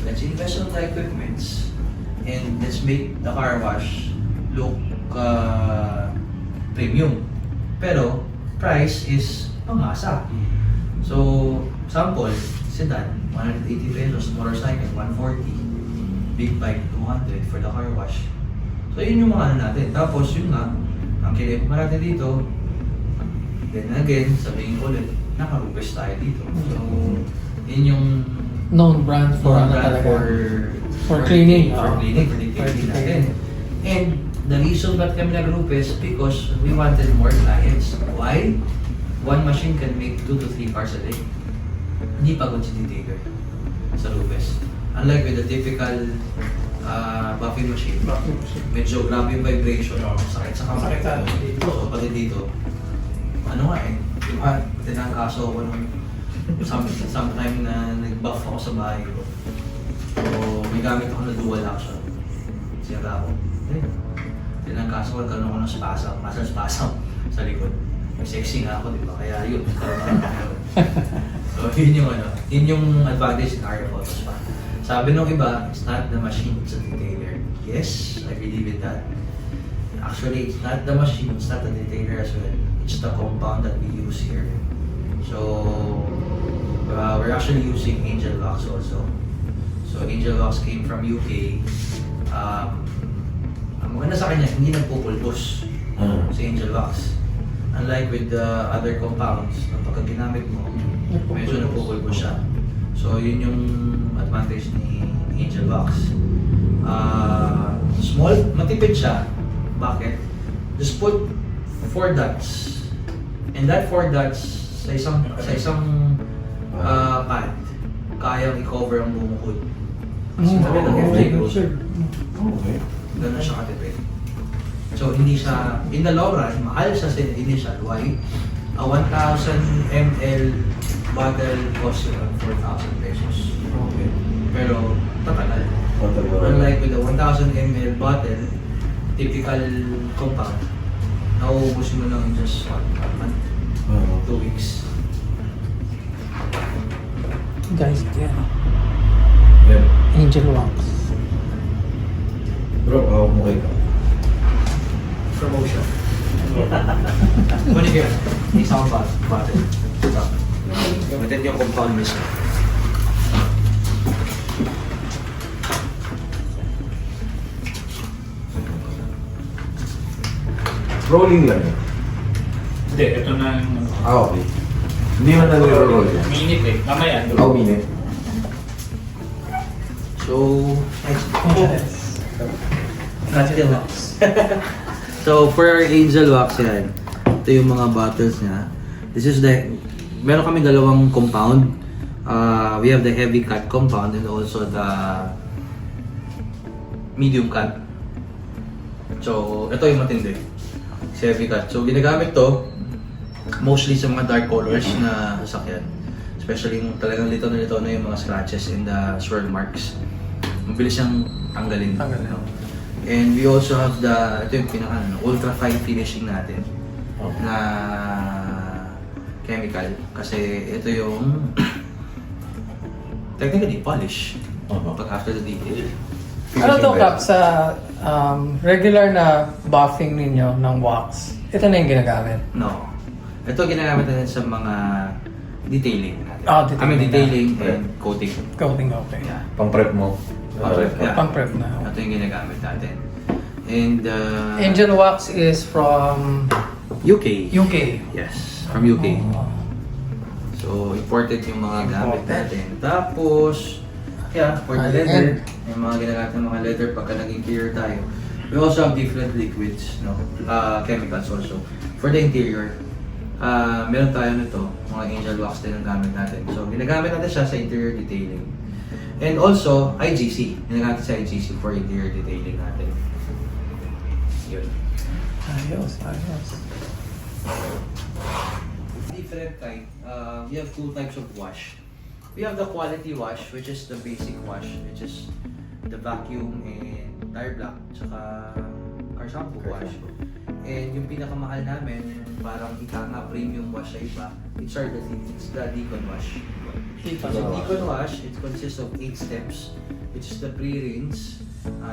B: let's invest on the equipments and let's make the car wash look premium. Pero, price is pangasa. So, sample, sedan, 180 pesos, motorcycle, 140. Big bike, 200 for the car wash. So yun yung mga ano natin. Tapos yun nga, ang kinip natin dito, then again, sabihin ko ulit, naka-rupes tayo dito. So, yun yung
E: Known brand for ano
B: brand
E: talaga.
B: for
E: cleaning.
B: For cleaning, for
E: For
B: detailing natin.
E: detailing.
B: And the reason ba't kami nag-rupes because we wanted more clients. Why? One machine can make 2 to 3 cars a day. Hindi pagod si detailer sa rupes. Unlike with the typical buffing machine, medyo grabe yung vibration, sakit sa kamay.
D: Sakit sa dito.
B: So, pati dito, ano nga eh, diba, tinangkaso ako nung sometime na nag-buff ako sa bahay ko. So, may gamit ako na dual action. Sira ako. Tinangkaso ko, nagkaroon ako ng spasm, muscle spasm sa likod. May sexy nga ako, diba? Kaya yun, nagkaroon ako. So, yun yung ano, yun yung advantage in RF Autospa. Sabi nung iba, it's not the machine, it's a detailer. Yes, I believe in that. Actually, it's not the machine, it's not the detailer as well. It's the compound that we use here. So, we're actually using Angel Wax also. So, Angel Wax came from UK. Ang maganda sa kanya, hindi nagpupulbos si Angel Wax. Unlike with the other compounds, na pagka ginamit mo, medyo nagpupulbos siya. So, yun yung advantage ni Angel Wax. Small, matipid siya. Bakit? Just put 4 dots. And that 4 dots sa isang pad, kayang i-cover ang buong hood. Kasi talagang FJ code.
A: Okay.
B: Ganun siya katipid. So, hindi siya, in the long run, mahal siya sa initial. Why? A 1,000 ml bottle costs you around 4,000 pesos.
A: Okay.
B: Pero, tatagal.
A: Tatagal.
B: Unlike with the 1,000 ml bottle, typical compound, nauubos mo lang in just 1 month, 2 weeks.
E: Guys, yan.
A: Yan.
E: Angel Wax.
A: Bro, hawak mo kayo.
B: Promotion. Muna here, isang bottle. Gamitin yung compound mismo.
A: Rolling lang yun.
D: Hindi, ito na yung
A: Okay. Hindi man nag-roll yan.
D: minute eh. Mamaya,
A: Oh, minute.
B: So,
E: Angel Wax.
B: so for our Angel Wax yan, ito yung mga bottles niya. This is meron kami dalawang compound. We have the heavy cut compound and also the medium cut. So, ito yung matindi. Heavy cut. So, ginagamit to mostly sa mga dark colors na sasakyan. Especially yung talagang lito na yung mga scratches and the swirl marks. Mabilis siyang tanggalin.
E: Tanggalin.
B: And we also have ito yung pinaka ultra fine finishing natin na chemical. Kasi ito yung technically polish pag after the detail.
E: Ano to, Kap, sa regular na buffing ninyo ng wax, ito na yung ginagamit?
B: No. Ito ginagamit natin sa mga detailing natin.
E: Detailing
B: I mean, detailing
A: na.
B: and coating.
E: Coating, okay.
B: Yeah.
A: Pang-prep mo.
B: Pang-prep, yeah.
E: Pang-prep na.
B: Ito yung ginagamit natin. And
E: Angel Wax is from
B: UK.
E: UK.
B: Yes, from UK.
E: Oh.
B: So, imported yung mga gamit
E: Imported.
B: natin. Tapos, yeah, for the
E: High
B: leather,
E: end.
B: yung mga ginagamit ng mga leather pagka nag-interior tayo. We also have different liquids, no? Chemicals also. For the interior, meron tayo nito, mga angel wax din ang gamit natin. So, ginagamit natin siya sa interior detailing. And also, IGC. Ginagamit sa IGC for interior detailing natin. Yun.
E: Ayos, ayos.
B: Different kind. We have two types of wash. We have the quality wash, which is the basic wash, which is the vacuum and tire block, tsaka car shampoo wash. And yung pinakamahal namin, yung parang ika nga premium wash sa iba, it's the Deacon wash.
E: Deacon
B: So
E: wash.
B: Deacon wash, it consists of 8 steps, which is the pre-rinse,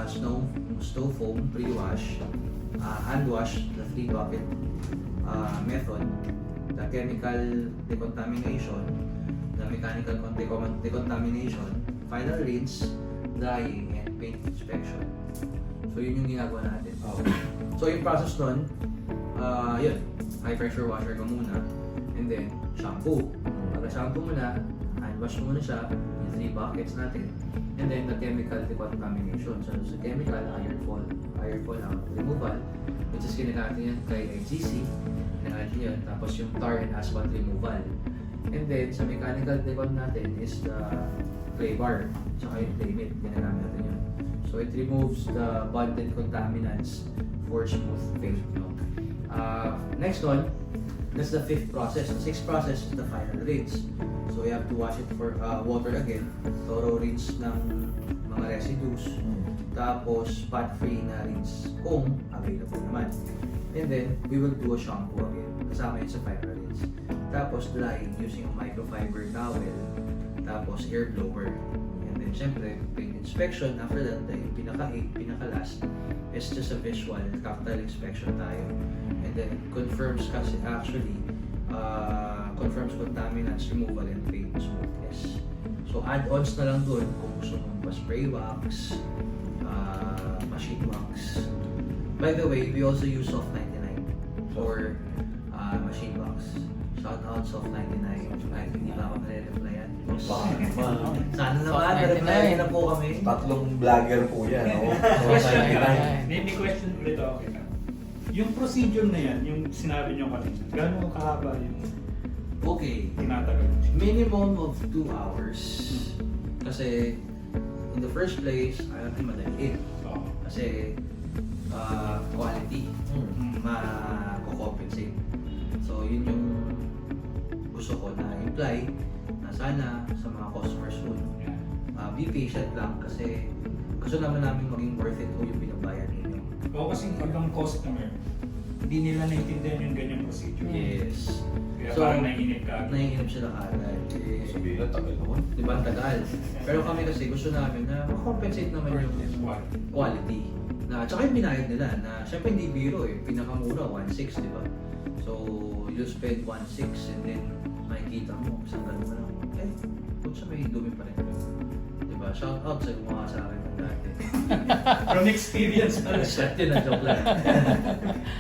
B: snow foam pre-wash, hand wash, the 3 bucket method, the chemical decontamination, the mechanical decontamination, final rinse, drying, and paint inspection. So yun yung ginagawa natin. So yung process nun, yun, high pressure washer ka muna, and then shampoo. Pagka shampoo mo na, hand wash mo muna siya, yung 3 buckets natin, and then the chemical decontamination. So sa chemical, iron fall removal, which is ginagamit yan kay IGC, ginagamit yan, tapos yung tar and asphalt removal. And then sa mechanical decon natin is the clay bar, tsaka yung clay mitt, ginagamit natin yun. So it removes the bonded contaminants for smooth paint. No? Next one, that's the 5th process. The 6th process is the final rinse. So you have to wash it for water again, thorough rinse ng mga residues, tapos spot-free na rinse kung available naman. And then we will do a shampoo again, kasama yun sa final rinse. Tapos drying using a microfiber towel, tapos air blower. And then syempre, paint inspection. After that, yung pinaka-last is just a visual, tactile inspection tayo. And then it confirms kasi actually, confirms contaminants removal and paint smoothness. So add-ons na lang dun kung gusto mong pa-spray wax, machine wax. By the way, we also use Soft 99 for machine wax. Shout out Soft 99. Kahit hindi pa ako nare-replyan. Sana naman, nare-replyan na po kami.
A: 3 vlogger po yan. Oh.
D: Question
A: So,
D: ka. May question ulit ako kita. Yung procedure na yan, yung sinabi nyo kanina, gano'ng kahaba yung
B: Okay.
D: tinatagal?
B: Minimum of 2 hours. Kasi in the first place, ayaw natin madaliin.
D: Oo.
B: Kasi quality, ma-compensate. So yun yung gusto ko na imply na sana sa mga customers mo,
D: Yeah.
B: be patient lang kasi gusto naman namin maging worth it kung yung binabayad ninyo.
D: Oo, kasi ibang customer, hindi nila naintindihan yung ganyang procedure.
B: Yes.
D: Kaya
B: So,
D: parang naiinip ka.
B: Naiinip sila agad.
A: sabihin lang, tagal naman.
B: Diba, ang tagal. Pero kami kasi gusto namin na ma-compensate naman yung quality. Na, tsaka yung binayad nila na syempre hindi biro eh. Pinakamura, 1.6, di ba? So, you spend 1.6 and then makikita mo, isang ganun mo lang. Eh, kung sa may dumi pa rin. Diba? Shout out sa gumawa sa akin ng dati.
D: From experience pa rin.
B: Shut yun, ang joke lang.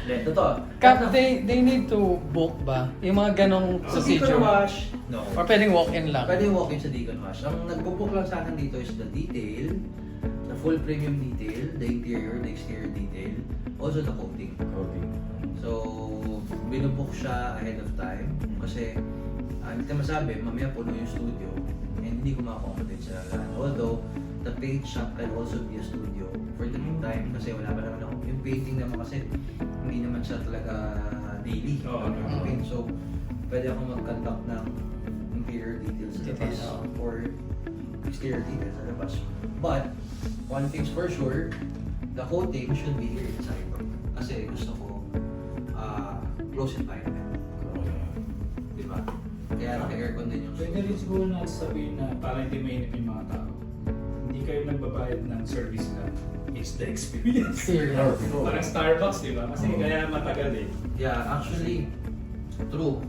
B: Hindi, totoo.
E: Cap, they need to book ba? Yung mga ganong
B: Sa
E: procedure?
B: Deacon Wash, no.
E: Or pwedeng walk-in lang?
B: Pwede walk-in sa Deacon Wash. Ang nagbo-book lang sa akin dito is the detail, the full premium detail, the interior, the exterior detail, also the coating. So, binubook siya ahead of time kasi hindi ka masabi, mamaya puno yung studio and hindi ko ma-accommodate sa lahat. Although, the paint shop can also be a studio for the meantime kasi wala pa naman ako. Yung painting naman kasi hindi naman siya talaga daily.
D: Oo.
B: Paint. So, pwede akong mag-conduct ng interior details sa labas or exterior details sa labas. But, one thing's for sure, the coating should be here inside. Kasi gusto ko close environment. Diba? Kaya naka-aircon din yung
D: Pwede rin siguro na sabihin na para hindi mainip yung mga tao. Hindi kayo nagbabayad ng service na it's the experience.
E: Serious.
D: Parang Starbucks, di ba? Kasi kaya matagal eh.
B: Yeah, actually, true.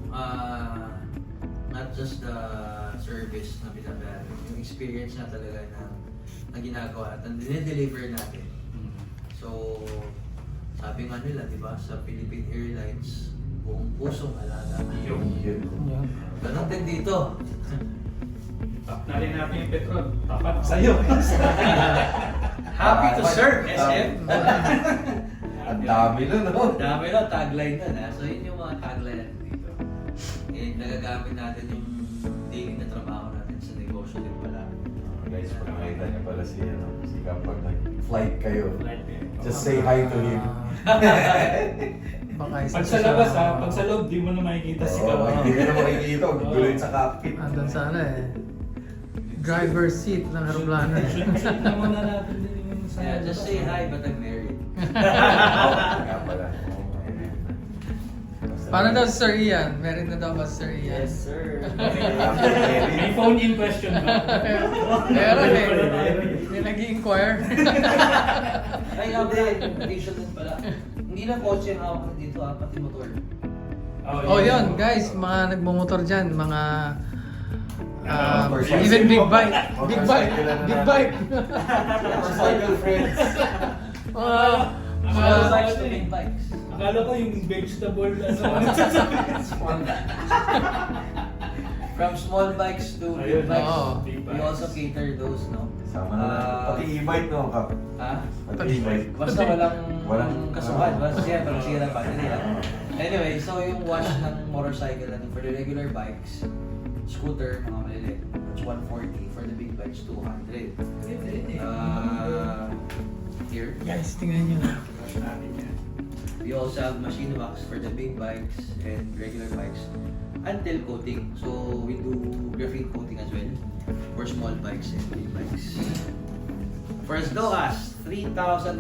B: Not just the service na binabayaran, yung experience na talaga na ginagawa at dinideliver natin. So, sabi nga nila, di ba, sa Philippine Airlines, buong pusong alaga.
D: Yung
E: Yun.
B: Ganon din dito.
D: tap na rin natin yung petrol. Tapat sa'yo.
B: Happy to serve, SM.
A: Ang dami nun, no?
B: Dami na, tagline na. So, yun yung mga tagline natin dito. nagagamit natin yung daily na trabaho natin sa negosyo din pala.
A: Guys, pag nakita niyo pala si kapag nag-flight kayo,
C: Flight eh.
A: just say hi to him.
E: Baka isa
D: Pag sa labas ha, pag sa loob, di mo na makikita si
A: Oo,
D: Kawa.
A: hindi ka na makikita. Guguloy sa cockpit.
E: Andun sana eh. Driver's seat ng aeroplano eh.
D: Shoot na muna natin din yung sa
B: Yeah, just say hi but I'm married.
A: Nga pala.
E: Paano daw si Sir Ian? Meron na daw ba si Sir Ian?
C: Yes, sir.
D: May phone-in question ba?
E: Meron eh. May nag-i-inquire.
B: Ay, nga pala, invitation din pala. Hindi lang kotse ang hawak dito pati motor.
E: Oh yun guys, mga nagmumotor dyan, mga
A: Motorcycle.
E: even big bike. Big bike.
A: Motorcycle na
E: Big
A: natin.
E: bike.
A: Motorcycle friends.
B: Motorcycles to big bikes.
D: Akala ko yung vegetable
B: From small bikes to
D: Ayun,
B: big bikes.
E: oo.
D: Big
B: We
D: bikes.
B: also cater those, no?
A: Sama na natin. Pati e-bike no, Kap?
B: Ha?
A: Pati e-bike.
B: Basta walang
A: Walang-
B: kasuhan. Basta siya, parang sira pa nila. Anyway, so yung wash ng motorcycle and for the regular bikes, scooter, mga maliliit, that's 140. For the big bikes, 200. Here,
E: Guys, tingnan nyo na.
B: we also have machine wax for the big bikes and regular bikes until coating. So we do graphene coating as well for small bikes and big bikes. For as low as 3,000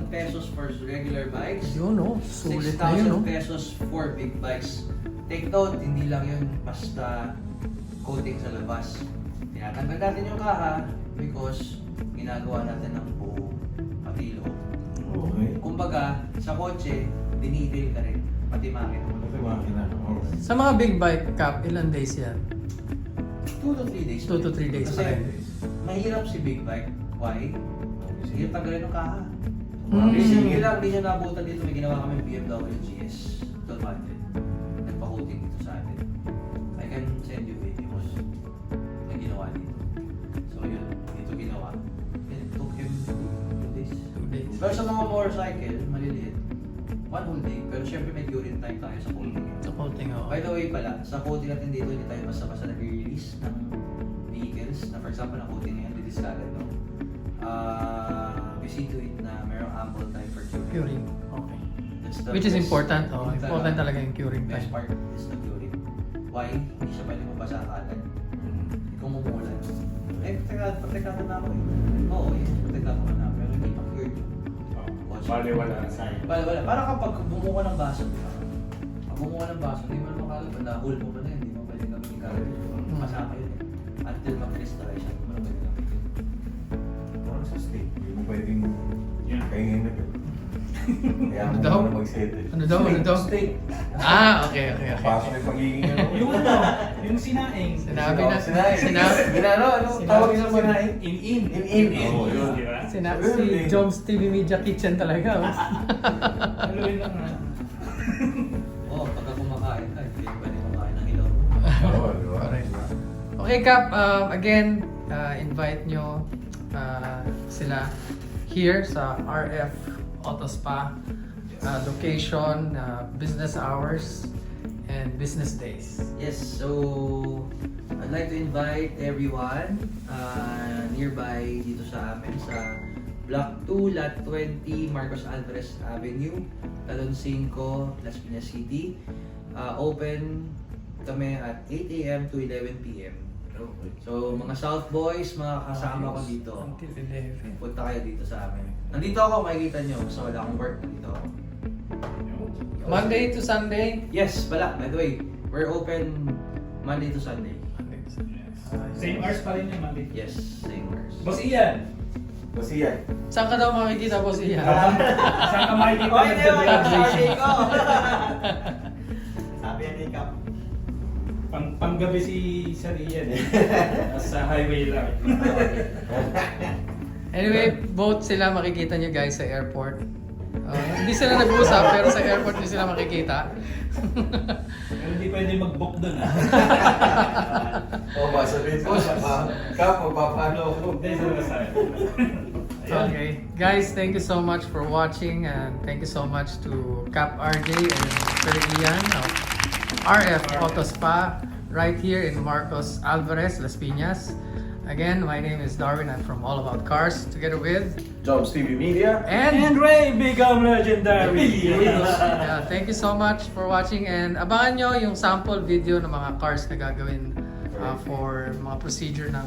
B: pesos for regular bikes,
E: Yun oh, sulit na yun
B: 6,000
E: oh.
B: pesos for big bikes. Take note, hindi lang yun basta coating sa labas. Tinatanggal natin yung kaha because ginagawa natin ng buo pati loob.
A: Okay.
B: Kumbaga, sa kotse, dinidil ka rin, pati makina.
A: Pati makina. Okay.
E: Sa mga big bike cap, ilan days yan?
B: 2 to 3 days.
E: 2 to 3 days pa
B: Kasi
E: rin.
B: mahirap si big bike. Why? Sige, tanggalin ng kaha.
E: Mm.
B: Sige lang, hindi nyo nabutan dito. May ginawa kami BMW GS 1200. Nagpa-coating dito sa atin. I can send you videos na ginawa dito. So yun, dito ginawa. And it took him 2 days.
E: 2 days.
B: Pero sa mga motorcycle, maliliit, 1 whole day. Pero syempre may curing time tayo sa coating.
E: Sa coating oh.
B: By the way pala, sa coating natin dito, hindi tayo basta-basta nag-release ng vehicles na for example, ang coating ngayon, release ka agad, no? We see to it na merong ample time for curing.
E: Curing. Okay.
B: That's the
E: Which is
B: best-
E: important oh.
B: Yun
E: Important talaga yung curing
B: Best
E: time.
B: part is the curing. Why? Hindi siya pwede mabasa agad. Kung mumulan. Eh, protektado na ako eh. Oo, protektado ka na. Pero hindi pa cured.
D: Bale, wala.
B: Wala. Parang kapag bumuo ka ng baso, di ba? Pag bumuo ka ng baso, hindi mo naman kalabad. Nahul mo pa na yun. Hindi mo pwede gamitin ka rin. Masama yun eh. Until mag-crystallize siya, hindi mo na pwede gamitin.
A: Parang sa steak. Hindi mo pwedeng
D: Yeah.
A: kaingin na yun. Kaya mo
E: daw?
A: muna mag-settle.
E: Ano daw? Ano daw?
A: Steak.
E: Okay.
A: Pasok yung pagiging ano.
D: Yung ano, yung sinaing.
E: Sinabi na.
A: Sinaing. Ginano, ano? Tawag yun sa sinaing?
D: In-in.
A: In-in.
D: Oo,
A: Oo,
D: yun,
A: yun.
D: di ba?
E: Si Joms TV Media Kitchen talaga oh.
D: Haluin lang na.
B: Oo, pagka kumakain ka, hindi pwede kumakain ng ilaw.
A: Oo, di ba?
E: Correct. Okay, Cap. Again, invite nyo sila here sa RF Auto Spa. Location, business hours, and business days.
B: Yes, so I'd like to invite everyone nearby dito sa amin sa Block 2, Lot 20, Marcos Alvarez Avenue, Talon 5, Las Piñas City. Open kami at 8 a.m. to 11 p.m. So mga South Boys, mga kasama ko dito.
E: Until 11.
B: Punta kayo dito sa amin. Nandito ako, makikita nyo. Basta wala akong work, nandito ako.
E: Monday to Sunday.
B: Yes, pala. By the way, we're open Monday to Sunday.
D: Same hours pa rin yung Monday.
B: Yes, same hours.
D: Boss Ian,
A: Kasi yan.
E: Saan ka daw makikita po siya?
D: saan ka makikita
B: Okay,
D: nagda-graduation?
B: ko!
C: Sabi yan ni Cap.
D: Panggabi si Sir Ian eh. Sa highway lang.
E: Anyway, both sila makikita nyo guys sa airport. Hindi sila nag-uusap pero sa airport nyo sila makikita.
D: Pero hindi pwede mag-book doon ah.
A: Oo ba, sabihin ko sa Kap, magpapano ako.
D: Hindi, sa Ayun.
E: Okay. Guys, thank you so much for watching and thank you so much to Cap RJ and Sir Ian of RF Auto Spa right here in Marcos Alvarez, Las Piñas. Again, my name is Darwin. I'm from All About Cars, together with
A: Jobs TV Media.
E: and
C: Ray become legendary!
E: yeah, thank you so much for watching, and abangan nyo yung sample video ng mga cars na gagawin for mga procedure ng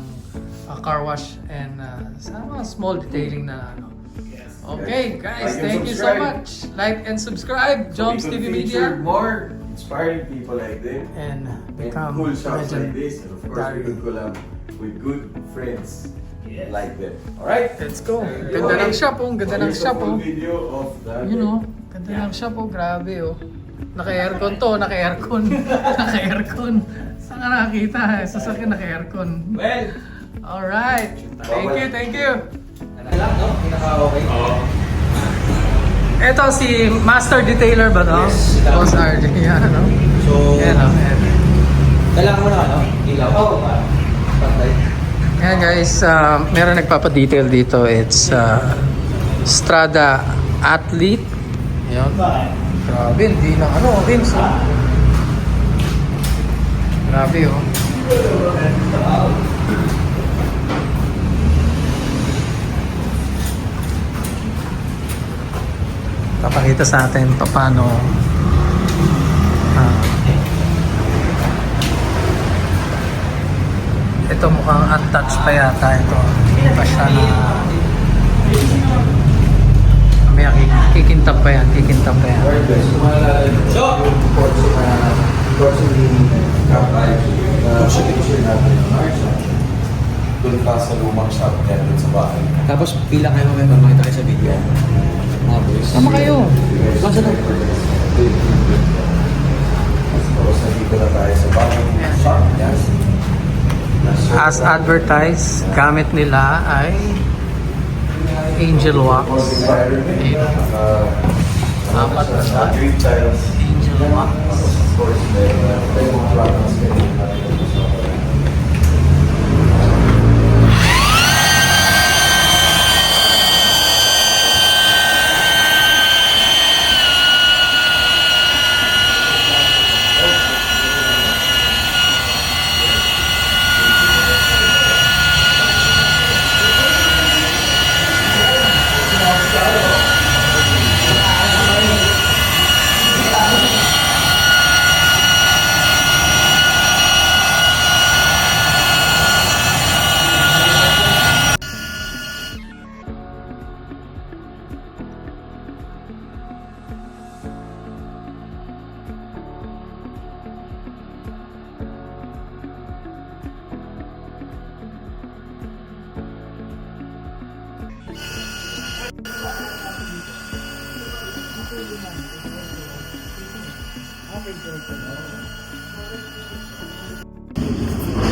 E: car wash and sa mga small detailing na ano. Okay guys,
A: Like and
E: thank you so
A: subscribe.
E: much. Like and subscribe, Joms
A: So we
E: TV
A: could
E: Media,
A: feature more inspiring people like them.
E: and
A: And
E: become
A: cool shots like
E: legend.
A: this. And of course, we could collab with good friends
C: Yes.
A: like them. Alright?
E: Let's go. Ganda ng shop oh, ganda ng
A: Here's a
E: shop
A: full
E: oh.
A: video of the
E: You know, ganda ng shop oh, grabe oh. Naka-aircon to, naka-aircon. Naka-aircon. Saan ka nakakita? Sasakyan naka-aircon.
C: Well,
E: Alright. Thank you.
B: Alam, no? Pinaka-okay.
D: Oo.
E: Ito si Master Detailer ba to?
B: Yes.
E: Boss RJ, yan ano?
B: So,
E: Yan o, yan.
B: kailangan mo na ano? Ilaw. Oo, patay.
E: Yan guys, meron nagpapadetail dito. It's Strada Athlete. Yan. Grabe, hindi na ano, rims oh. Grabe oh. Papakita sa atin paano ito mukhang untouched pa yata ito. Hindi pa siya na may kikintab pa yan, kikintab pa yan.
A: Alright guys, kung maalala nyo, yung kotse ni Kapay, picture natin ng Arsa. Doon pa sa lumang shop niya, doon sa bahay.
B: Tapos pila kayo mamaya pag makita kayo sa video. Mga boys.
E: Tama kayo.
B: Basta na.
A: Tapos nandito na tayo sa bahay shop niya.
E: As advertised, gamit nila ay Angel Wax. Apat na sa
A: Green tiles.
E: Angel Wax.
A: Of course, may mga products kayo natin.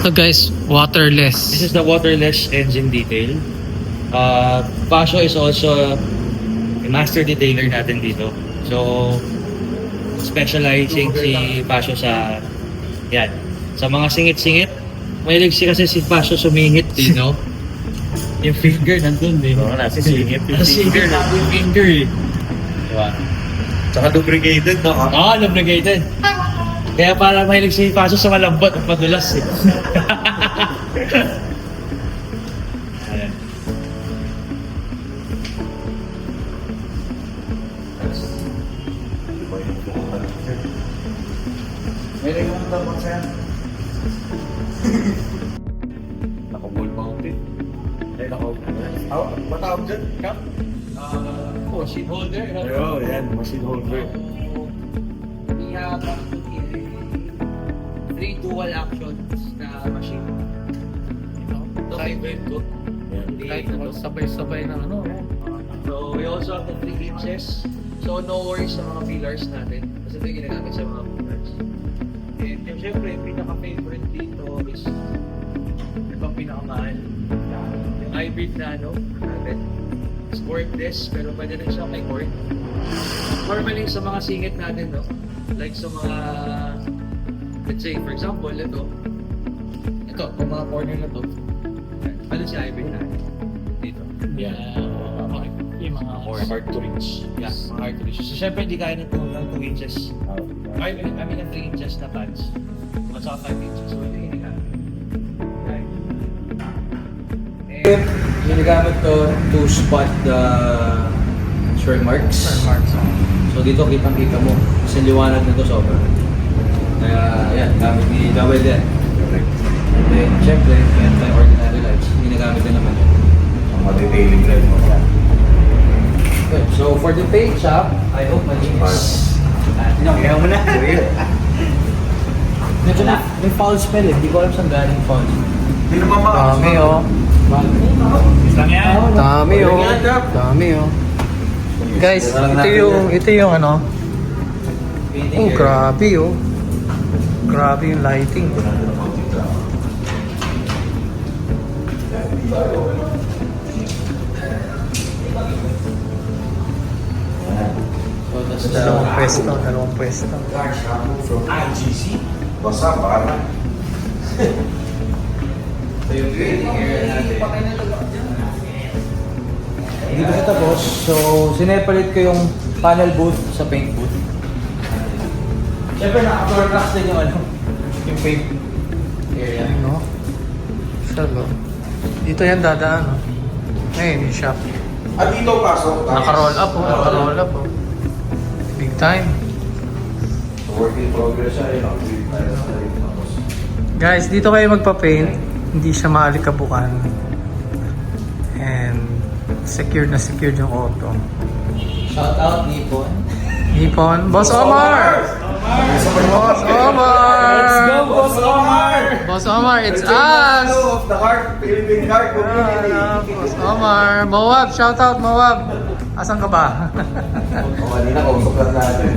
E: So guys, waterless.
C: this is the waterless engine detail. Pasho is also a master detailer natin dito. So, specializing si Pasho sa yan. Sa mga singit-singit. Mahilig kasi si Pasho sumingit, you know? Yung finger nandun, di ba?
A: Nasa singit yung
C: Finger na yung finger eh. Diba?
A: Tsaka lubricated, no?
C: Oo, lubricated. Kaya para mahilig si Pasho sa malambot at madulas eh. Ayan.
A: May nagawang tapos yan.
C: Naka-wall mounted.
A: Ay, nako. Matawag dyan, Kap?
C: Oh, seat holder.
A: Ayo, yan, machine holder.
B: We have actually 3 dual actions na machine. Ito favorite ko.
E: Kahit sabay-sabay na ano.
C: So, we also have the 3 inches. So, no worries sa mga pillars natin. Kasi ito yung ginagamit sa mga pillars. And yung syempre, pinaka-favorite dito is itong pinakamahal. Yung hybrid nano natin. It's cordless, pero pwede rin siya may cord. Normally sa mga singit natin, no? Like sa mga, let's say, for example, ito, kung mga corner na to, ano si hybrid natin? Dito.
D: Yeah. Yung mga
C: Hard to reach. Yeah, mga hard to reach. So, syempre, hindi kaya ng 2 inches. I mean, 3 inches na pads. At saka 5 inches. So, ito yung ginagamit. Right. And, ginagamit ko to spot the swirl marks. So, dito kitang-kita mo. Kasi liwanag na to sobra. Kaya, yan. Gamit ni Dawel yan.
A: Correct.
C: And then, syempre, yan tayo ordinary lights. Ginagamit din naman yun.
A: Ang matitailing red mo.
C: Okay, so for the paint shop, I hope malinis. Kaya mo na. Medyo na, may foul smell eh. Hindi ko alam saan galing foul smell.
A: Hindi naman
E: Dami oh.
D: Isang yan.
E: Dami oh. Dami oh. Guys, ito yung ano. Oh, grabe oh. Grabe yung lighting.
C: So that's the...
E: Dalawang pwesto.
A: From IGC. Basta, baka na.
C: So yung painting area natin. Hindi pa siya tapos. So, sineparate ko yung panel booth sa paint booth. Siyempre, naka-floor tracks din yung ano, yung paint area.
E: No? Salo. Dito yan dadaan oh. Ayun yung shop.
A: At dito pasok.
E: Naka-roll up oh. Naka-roll up oh. Big time.
A: Work in progress siya. Yun, activity tayo sa tayo. Tapos,
E: Guys, dito kayo magpa-paint. Hindi siya maalikabukan. And secured na secured yung auto.
C: Shout out, Nippon.
E: Nippon. Boss Omar! Boss Omar!
D: Let's go, Boss Omar!
E: Boss Omar, it's
A: Hello
E: us!
A: of the heart, Philippine Heart Community.
E: Boss Omar! Moab! Shout out Moab! Asan ka ba?
A: O, kanina, kausap lang natin.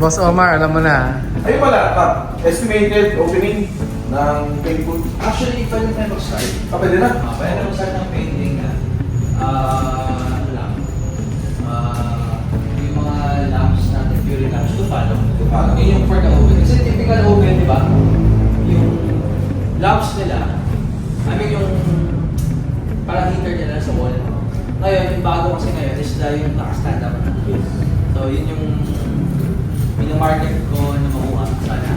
E: Boss Omar, alam mo na.
A: Ayun pala, estimated opening ng Facebook.
C: Actually, pwede tayo mag-start.
A: Pwede na?
C: Pwede mag-start ng painting na. Ano lang. Yung mga lamps natin, Fury lamps, to follow. Yun yung for the oven. Kasi typical oven, di ba? Yung lamps nila, I mean yung parang heater nila sa wall. Ngayon, yung bago kasi ngayon is yung naka-stand up na. So, yun yung market ko na makuha sana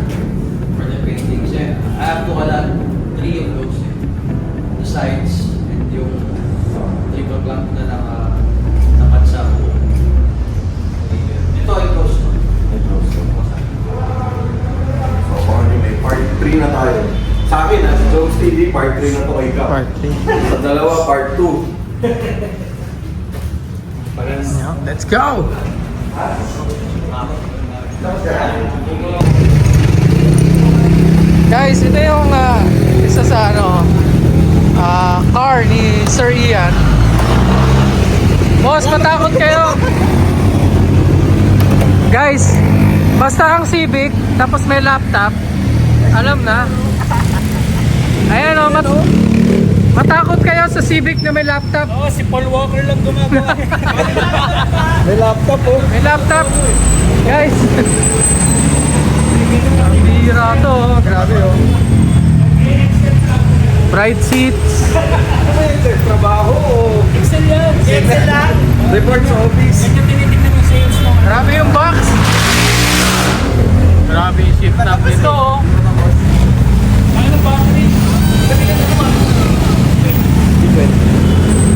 C: for the painting. Kasi I have to collect 3 of those. The sides and yung triple clamp na nakapat sa buo. Ito ay close to.
A: So, baka may part 3 na tayo. Sa akin, sa Jones TV, part 3 na to kay Cap.
E: Part 3.
A: Sa dalawa, part 2.
E: Let's go! Guys, ito yung isa sa car ni Sir Ian. Boss, matakot kayo. Guys, basta ang Civic, tapos may laptop, alam na. Ayan o, matakot kayo sa Civic na may laptop.
D: Oo, si Paul Walker lang gumagawa.
A: May laptop po.
E: May laptop. Guys. Ang bira to. Grabe oh. Bright seats.
A: Trabaho o
D: Excel yan. Excel lang.
A: report sa office.
D: Medyo tinitignan yung sales mo.
E: Grabe yung box. Grabe yung shift up
D: Gusto
E: nito.
D: ko. Ano ng battery? Sabihin na naman.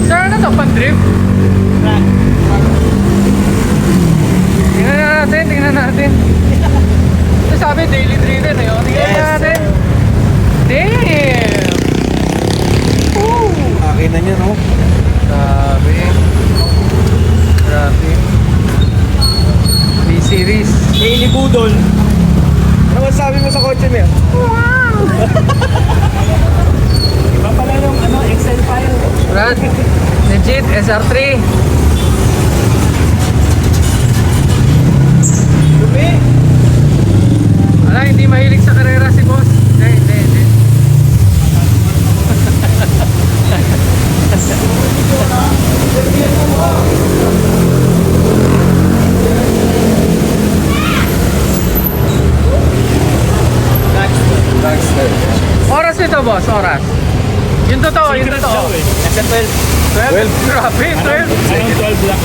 E: Sir, ano to? Pan-drift? Tingnan natin. Ito sabi, daily driven eh. Tingnan natin. Damn! Woo!
A: Akin na niya, no?
E: Grabe. Grabe. B-series.
D: Daily Budol.
A: Ano sabi mo sa kotse mo yan?
D: Iba pala yung Excel file.
E: Brad, legit, SR3.
D: Dumi.
E: Wala, hindi mahilig sa karera si boss. Hindi. Oras nito boss, oras. Yung totoo, yung totoo.
D: Nasa 12.
E: 12? Grabe, 12.
D: Anong 12 lang?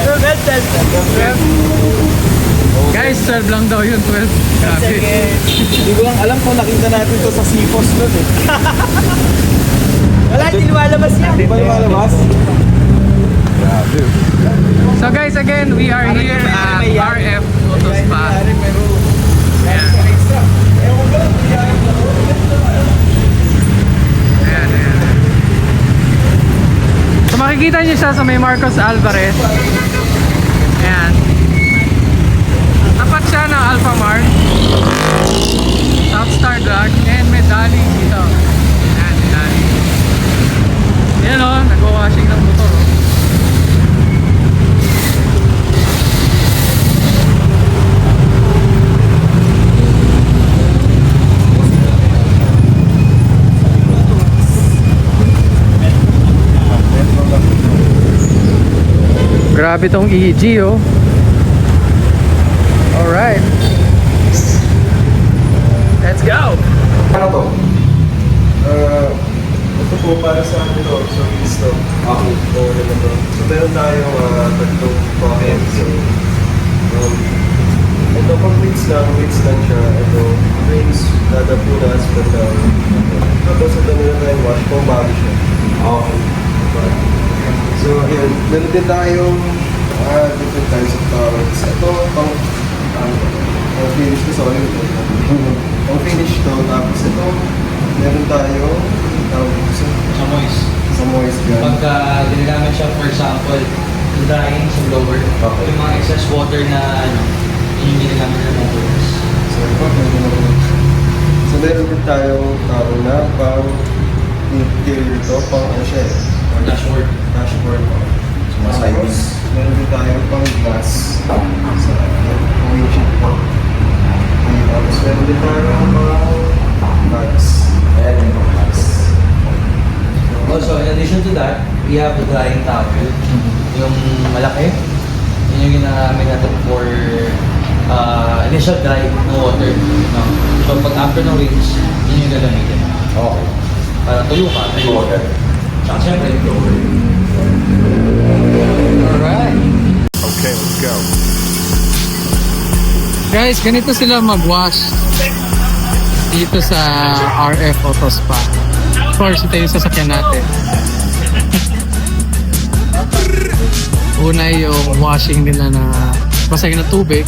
E: 12. Guys, 12 lang daw yun, 12. Grabe.
F: Hindi ko lang alam kung nakita natin to sa Sipos nun eh. Wala, hindi lumalabas yan. Hindi ba lumalabas? Grabe.
E: So guys, again, we are here at RF Auto Spa. Ayan. Ayan, ayan. So makikita niyo siya sa may Marcos Alvarez. Ayan. Tapat siya ng Alpha Mart, South Star Drug, and may Dali dito. Ayan, may Dali. Ayan o, nag-washing ng motor o. Grabe tong EG oh. Alright. Let's go!
A: Ano to?
F: Ito po para sa amin to, so is to.
A: Okay.
F: So meron tayong tatlong pocket. So, ito pang weights lang siya. Ito, rings, dadapunas, down. Tapos ito meron tayong wash, pang bago siya.
A: Okay.
F: So, yun. Meron din tayong different types of towels. Ito, pang finish to, sorry. Pang finish to, tapos ito, meron tayong tawag dito
B: Sa moist.
F: sa moist gun.
B: Pagka ginagamit siya, for example, sa drying sa blower,
A: Okay.
B: yung mga excess water na ano, yun yung ginagamit na motors.
F: So, meron din tayong towel na pang interior to, pang ano siya eh,
B: Or dashboard.
F: dashboard.
A: Mga side
F: Tapos,
A: views.
F: meron din tayong pang glass sa windshield po. Tapos, meron din tayong pang bags.
A: Ayan yung pang-class.
B: Also, in addition to that, we have the drying towel. Yung malaki, yun yung ginagamit natin for initial dry ng water. No? So, pag after ng rains, yun yung gagamitin.
A: Okay.
B: Para tuyo ka.
A: Tuyo ka.
B: Tsaka syempre, blower.
E: Alright.
G: Okay, let's go.
E: Guys, ganito sila mag-wash dito sa RF Auto Spa. Of course, ito yung sasakyan natin. Una yung washing nila na basag na tubig.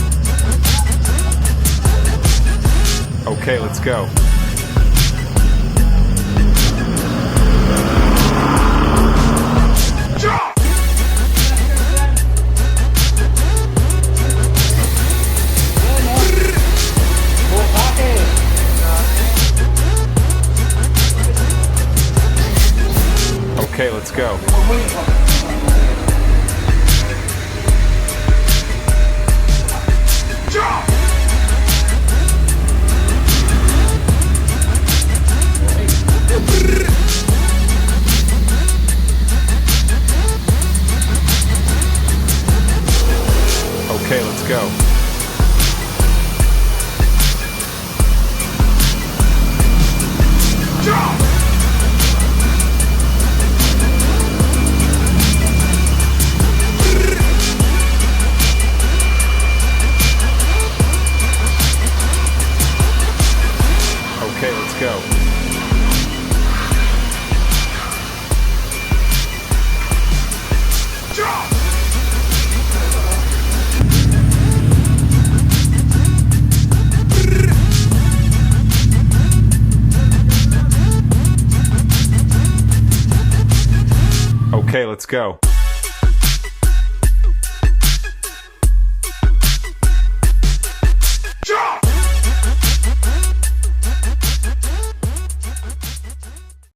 G: Okay, let's go. Okay, let's go. Okay, let's go. Okay, let's go. Okay, let's go.